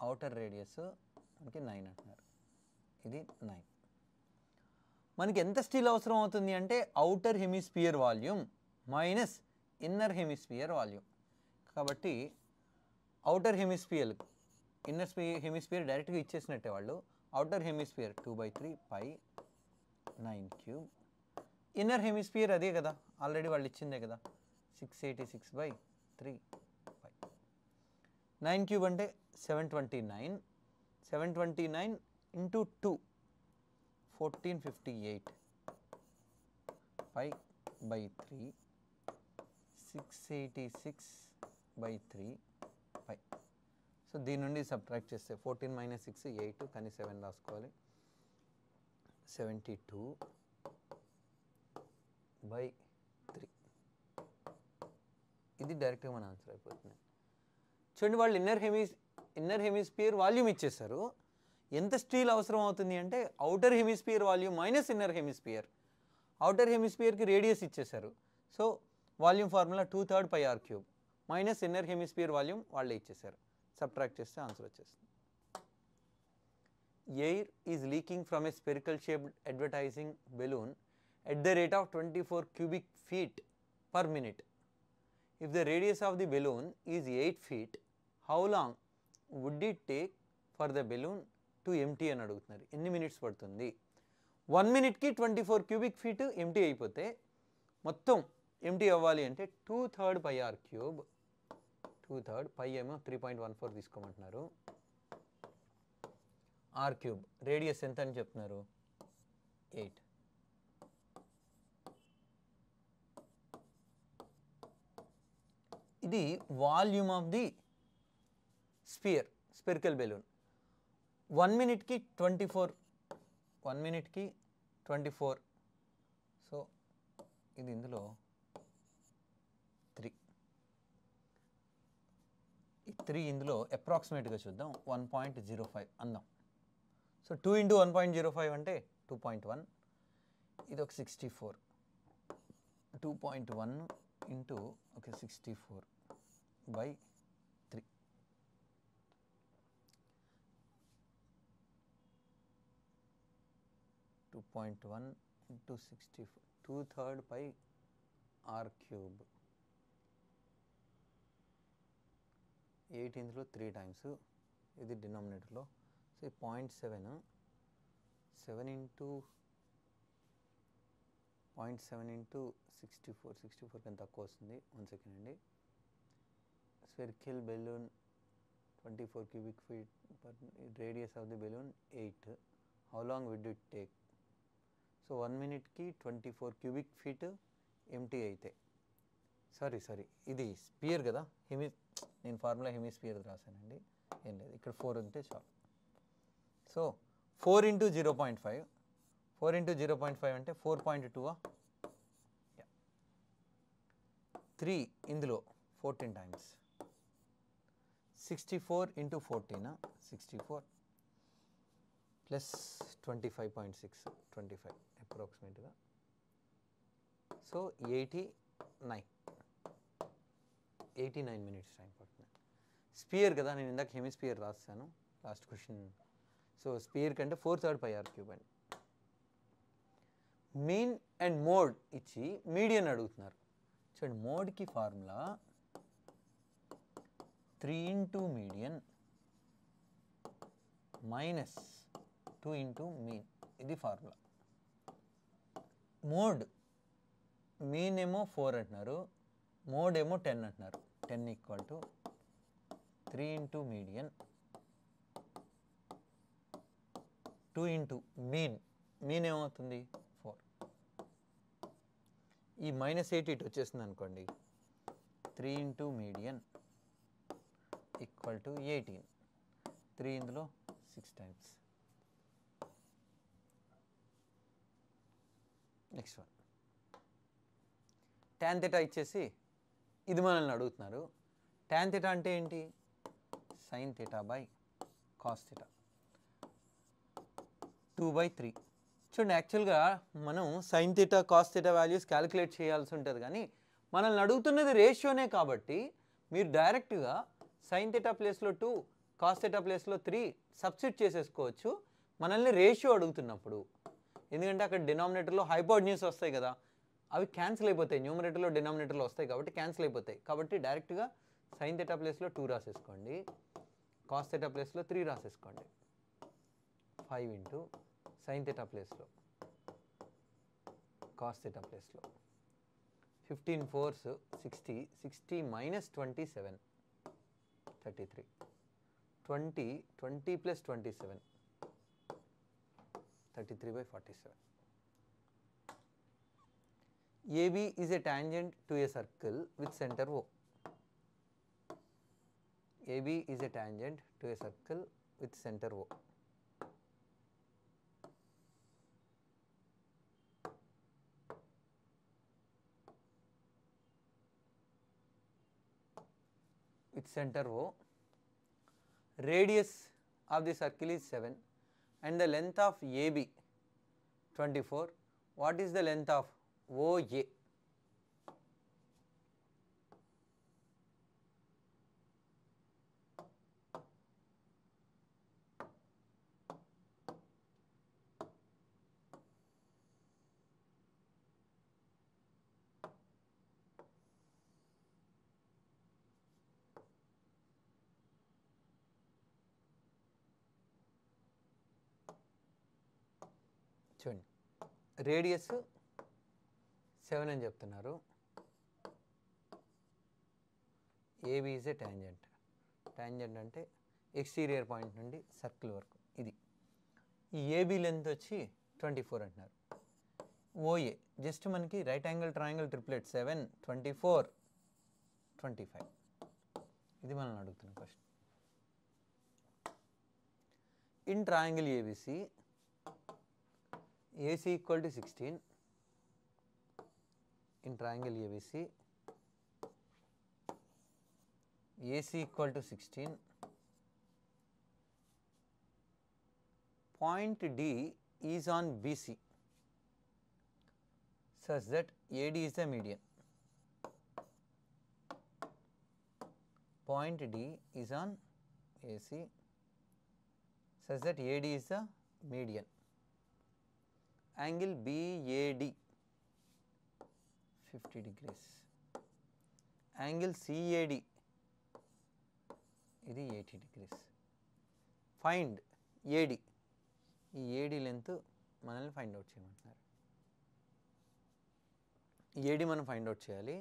అవుటర్ రేడియస్ మనకి 9 అంటున్నారు. ఇది 9. మనకి ఎంత స్టీల్ అవసరం అవుతుంది అంటే outer hemisphere volume minus inner hemisphere volume. కాబట్టి అవుటర్ హెమిస్ఫియర్ ఇన్నర్ హెమిస్ఫియర్ డైరెక్ట్గా ఇచ్చేసినట్టే వాళ్ళు. అవుటర్ హెమిస్ఫియర్ 2/3 పై 9 క్యూబ్. ఇన్నర్ హెమిస్ఫియర్ అదే కదా, ఆల్రెడీ వాళ్ళు ఇచ్చిందే కదా, 686 by 3 పై 9 క్యూబ్ అంటే 729. 729 into 2 1458 పై by 3 686 by 3 పై. సో దీని నుండి సబ్ట్రాక్ట్ చేస్తే 14 minus 6 8 కానీ 7 రాసుకోవాలి. 72 by 3. ఇది డైరెక్ట్గా మన ఆన్సర్ అయిపోతుంది. చూడండి, వాళ్ళు ఇన్నర్ హెమిస్ఫియర్ వాల్యూమ్ ఇచ్చేసారు. ఎంత స్టీల్ అవసరం అవుతుంది అంటే outer hemisphere volume minus inner hemisphere. Outer హెమిస్ఫియర్కి రేడియస్ ఇచ్చేసారు. So volume formula 2/3 pi r cube minus inner hemisphere volume వాళ్ళే ఇచ్చేసారు. సబ్ట్రాక్ట్ చేస్తే ఆన్సర్ వచ్చేస్తుంది. Air is leaking from a spherical shaped advertising balloon at the rate of 24 cubic feet per minute. If the radius of the balloon is 8 feet, how long would it take for the balloon to empty అని అడుగుతున్నారు. ఎన్ని minutes పడుతుంది? 1 minute-కి 24 cubic feet empty అయిపోతే మొత్తం empty అవ్వాలి అంటే 2/3 pi r cube. 2/3 పై ఏమో 3.14 తీసుకోమంటున్నారు. r cube radius ఎంత అని చెప్తున్నారు? 8. ఇది volume of the spherical balloon. 1 minute-కి 24. 1 minute-కి 24. So ఇది ఇందులో 3. ఈ 3 ఇందులో అప్రాక్సిమేట్గా చూద్దాం. 1.05 అందాం. సో 2 into 1.05 అంటే 2.1. ఇది ఒక 64. 2.1 into ఒక 64 by 3. (2.1 into 64) 2/3 pi r cube. 8 ఇందులో 3 times. ఇది డినామినేటర్లో. So 0.7 7 into 0.7 into 64. 64 కన్నా తక్కువ వస్తుంది. 1 second అండి. Spherical balloon 24 cubic feet per radius of the balloon 8. How long would it take? So 1 minute-కి 24 cubic feet empty అయితే, సారీ ఇది స్పియర్ కదా, నేను ఫార్ములా హెమిస్పియర్ రాశానండి, ఏం లేదు, ఇక్కడ 4 ఉంటే చాలు. So 4 into 0.5. 4 into 0.5 అంటే 4.2. 3 ఇందులో 14 times. 64 into 14 64 plus 25.6 25 అప్రాక్సిమేట్గా. సో 89. 89 minutes టైం పడుతుంది. స్పియర్ కదా, నేను ఇందాక హెమిస్పియర్ రాస్తాను లాస్ట్ క్వశ్చన్. సో స్పియర్ కంటే 4/3 πr³ అండి. మీన్ అండ్ మోడ్ ఇచ్చి మీడియన్ అడుగుతున్నారు. చూడండి, మోడ్కి ఫార్ములా 3 × మీడియన్ మైనస్ 2 × మీన్, ఇది ఫార్ములా. మోడ్ మీన్ ఏమో 4 అంటున్నారు, మోడ్ ఏమో 10 అంటున్నారు. 10 = 3 × మీడియన్ 2 × మీన్. మీన్ ఏమవుతుంది 4. ఈ -8 ఇటు వచ్చేస్తుంది అనుకోండి. 3 × మీడియన్ = 18. 3 ఇందులో 6 times. నెక్స్ట్ వన్, tan θ ఇచ్చేసి ఇది మనల్ని అడుగుతున్నారు. tan θ అంటే ఏంటి? sin θ / cos θ 2/3. చూడండి, యాక్చువల్గా మనం sin θ cos θ వాల్యూస్ క్యాలిక్యులేట్ చేయాల్సి ఉంటుంది, కానీ మనల్ని అడుగుతున్నది రేషియోనే కాబట్టి మీరు డైరెక్ట్గా sin θ ప్లేస్లో 2, cos θ ప్లేస్లో 3 సబ్స్టిట్యూట్ చేసేసుకోవచ్చు మనల్ని రేషియో అడుగుతున్నప్పుడు. ఎందుకంటే అక్కడ డినామినేటర్లో హైపోటెన్యూస్ వస్తాయి కదా, అవి క్యాన్సిల్ అయిపోతాయి. న్యూమరేటర్లో డినామినేటర్లో వస్తాయి కాబట్టి క్యాన్సిల్ అయిపోతాయి. కాబట్టి డైరెక్ట్గా sin θ ప్లేస్లో 2 రాసేసుకోండి, cos θ ప్లేస్లో 3 రాసేసుకోండి. 5 × sin θ ప్లేస్లో, cos θ ప్లేస్లో 15 4s 60, 60 - 27 33, 20 + 27 33/47. AB is a tangent to a circle with center O. AB is a tangent to a circle with center O. With center O, radius of the circle is 7 and the length of AB 24. What is the length of OA? చూడండి, radius 7 అని చెప్తున్నారు. AB is a tangent. Tangent అంటే exterior point నుండి circle వరకు ఇది. ఈ AB length వచ్చి 24 అంటున్నారు. ఓఏ జస్ట్ మనకి రైట్ యాంగిల్ ట్రయాంగిల్ ట్రిప్లెట్ 7 24 25. ఇది మనం అడుగుతున్న question. In triangle ABC AC = 16. In triangle ABC, AC = 16. Point D is on BC such that AD is the median. Point D is on AC such that AD is the median. Angle BAD 50 degrees. Angle CAD ఇది 80 degrees. Find AD. ఈ AD length మనల్ని find out చేయమంటున్నారు. AD మనం find out చేయాలి.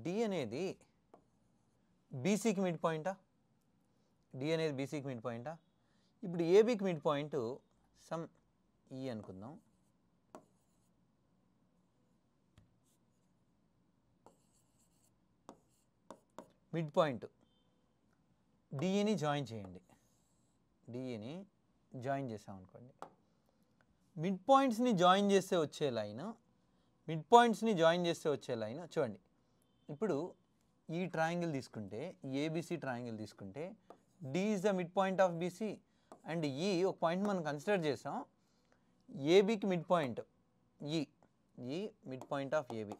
D అనేది BCకి mid పాయింటా? D అనేది BCకి mid పాయింటా? ఇప్పుడు ABకి mid point some E అనుకుందాం. మిడ్ పాయింట్ డిఏని జాయిన్ చేయండి. డిఏని జాయిన్ చేసామనుకోండి, మిడ్ పాయింట్స్ని జాయిన్ చేస్తే వచ్చే లైన్, మిడ్ పాయింట్స్ని జాయిన్ చేస్తే వచ్చే లైన్ చూడండి. ఇప్పుడు ఈ ట్రయాంగిల్ తీసుకుంటే, ఏబిసి ట్రయాంగిల్ తీసుకుంటే, D is the mid point of BC and E ఒక పాయింట్ మనం కన్సిడర్ చేసాం. ఏబికి mid point E mid point of AB.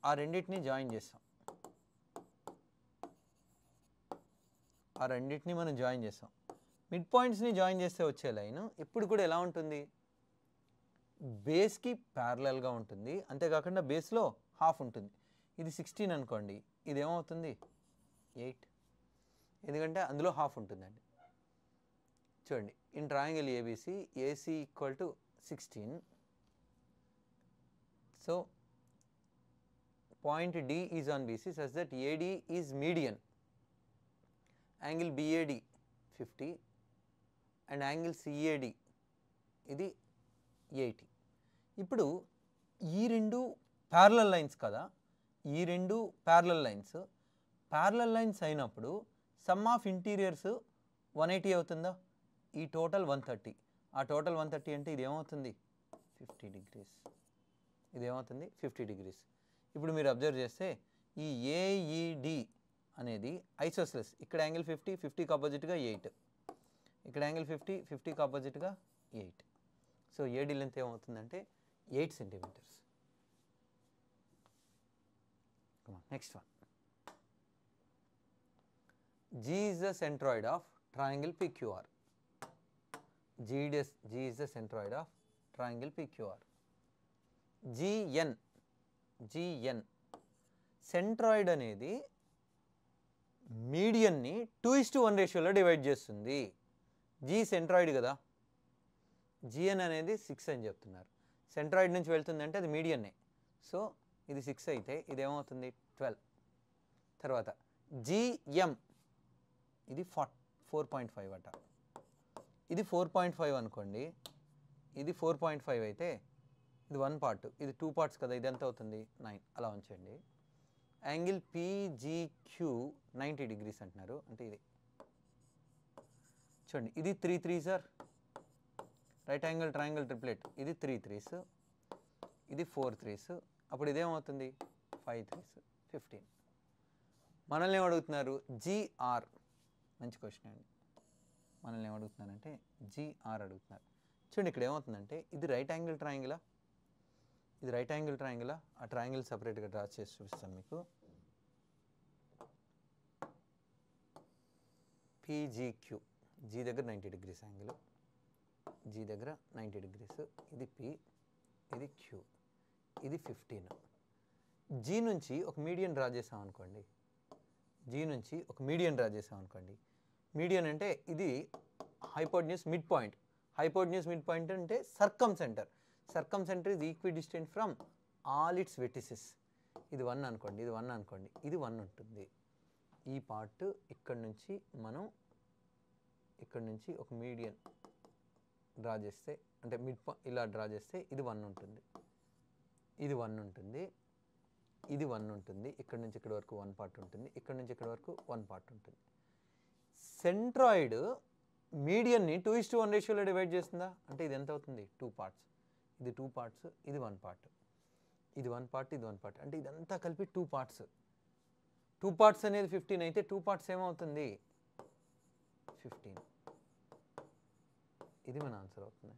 ఆ రెండింటిని జాయిన్ చేస్తాం, ఆ రెండింటిని మనం జాయిన్ చేస్తాం. మిడ్ పాయింట్స్ని జాయిన్ చేస్తే వచ్చే లైన్ ఎప్పుడు కూడా ఎలా ఉంటుంది, బేస్కి ప్యారలల్గా ఉంటుంది, అంతేకాకుండా బేస్లో హాఫ్ ఉంటుంది. ఇది 16 అనుకోండి, ఇది ఏమవుతుంది 8, ఎందుకంటే అందులో హాఫ్ ఉంటుందండి. చూడండి, in triangle ABC AC equal to 16, so point D is on BC such that AD is median, angle BAD 50 and angle CAD ఇది 80. ఇప్పుడు ఈ రెండు ప్యారలల్ లైన్స్ కదా, ఈ రెండు ప్యారలల్ లైన్స్ అయినప్పుడు సమ్ ఆఫ్ ఇంటీరియర్స్ 180 అవుతుందా, ఈ టోటల్ 130, ఆ టోటల్ 130 అంటే ఇది ఏమవుతుంది 50 degrees, ఇది ఏమవుతుంది 50 degrees. ఇప్పుడు మీరు అబ్జర్వ్ చేస్తే ఈ ఏఈడి అనేది ఐసోస్లెస్, ఇక్కడ యాంగిల్ 50, 50కి ఆపోజిట్గా 8, ఇక్కడ యాంగిల్ 50, 50కి ఆపోజిట్గా 8. సో ఏడి లెంత్ ఏమవుతుందంటే 8 centimetres. Next one, G is the centroid of triangle PQR. G is the centroid of triangle PQR. GN centroid అనేది మీడియన్ని 2:1 రేషియోలో డివైడ్ చేస్తుంది. జీ సెంట్రాయిడ్ కదా, జిఎన్ అనేది 6 అని చెప్తున్నారు. సెంట్రాయిడ్ నుంచి వెళ్తుందంటే అది మీడియన్నే, సో ఇది 6 అయితే ఇది ఏమవుతుంది 12. తర్వాత జిఎం ఇది 4.5 అట, ఇది 4.5 అనుకోండి, ఇది 4.5 అయితే ఇది 1 పార్ట్, ఇది 2 పార్ట్స్ కదా, ఇది ఎంత అవుతుంది 9, అలా ఉంచండి. యాంగిల్ పీజీక్యూ 90 degrees అంటున్నారు, అంటే ఇది చూడండి, ఇది 3 3s right angle triangle triplet, ఇది 3 3s, ఇది 4 3s, అప్పుడు ఇదేమవుతుంది 5 3s 15. మనల్ని ఏమడుగుతున్నారు జిఆర్, మంచి క్వశ్చన్ అండి. మనల్ని ఏమడుగుతున్నారంటే జిఆర్ అడుగుతున్నారు. చూడండి ఇక్కడ ఏమవుతుందంటే ఇది రైట్ యాంగిల్ ట్రయాంగిలా, ఇది రైట్ యాంగిల్ ట్రయాంగిలా, ఆ ట్రయాంగిల్ సపరేట్గా డ్రా చేసి చూపిస్తాను మీకు. పీజీక్యూ, జీ దగ్గర 90 degrees యాంగిల్, జీ దగ్గర 90 degrees, ఇది పి, ఇది క్యూ, ఇది 15. జీ నుంచి ఒక మీడియన్ డ్రా చేసాం అనుకోండి, జీ నుంచి ఒక మీడియన్ డ్రా చేసాం అనుకోండి. మీడియన్ అంటే ఇది hypotenuse mid point, hypotenuse mid point అంటే సర్కమ్ centre is equidistant from all its vertices. ఇది 1 అనుకోండి, ఇది 1 అనుకోండి, ఇది 1 ఉంటుంది. ఈ పార్ట్ ఇక్కడ నుంచి మనం ఇక్కడ నుంచి ఒక మీడియన్ డ్రా చేస్తే, అంటే మిడ్ ఇలా డ్రా చేస్తే ఇది 1 ఉంటుంది, ఇది 1 ఉంటుంది, ఇది 1 ఉంటుంది, ఇక్కడ నుంచి ఇక్కడ వరకు 1 పార్ట్ ఉంటుంది, ఇక్కడ నుంచి ఇక్కడ వరకు 1 పార్ట్ ఉంటుంది. సెంట్రాయిడ్ మీడియన్ని 2:1 రేషియోలో డివైడ్ చేస్తుందా, అంటే ఇది ఎంత అవుతుంది 2 parts, ఇది 2 parts, ఇది 1 part, ఇది 1 part, ఇది 1 part, అంటే ఇదంతా కలిపి 2 parts. 2 parts అనేది 15 అయితే 2 parts ఏమవుతుంది 15. ఇది మన ఆన్సర్ అవుతుంది.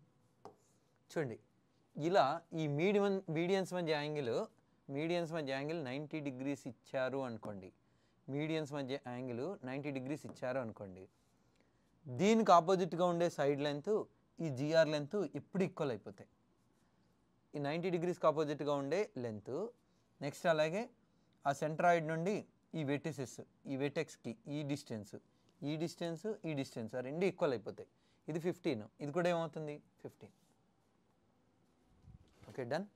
చూడండి, ఇలా ఈ మీడియన్స్ మధ్య యాంగిల్ 90 degrees ఇచ్చారు అనుకోండి, మీడియన్స్ మధ్య యాంగిల్ 90 degrees ఇచ్చారు అనుకోండి, దీనికి ఆపోజిట్గా ఉండే సైడ్ లెంత్ ఈ జిఆర్ లెంత్ ఎప్పుడు ఈక్వల్ అయిపోతాయి. ఈ 90 degreesకి ఆపోజిట్గా ఉండే లెంత్, నెక్స్ట్ అలాగే ఆ సెంట్రాయిడ్ నుండి ఈ వెటిసెస్, ఈ వెటెక్స్కి ఈ డిస్టెన్స్ ఆ రెండు ఈక్వల్ అయిపోతాయి. ఇది 15, ఇది కూడా ఏమవుతుంది 15. Okay, done.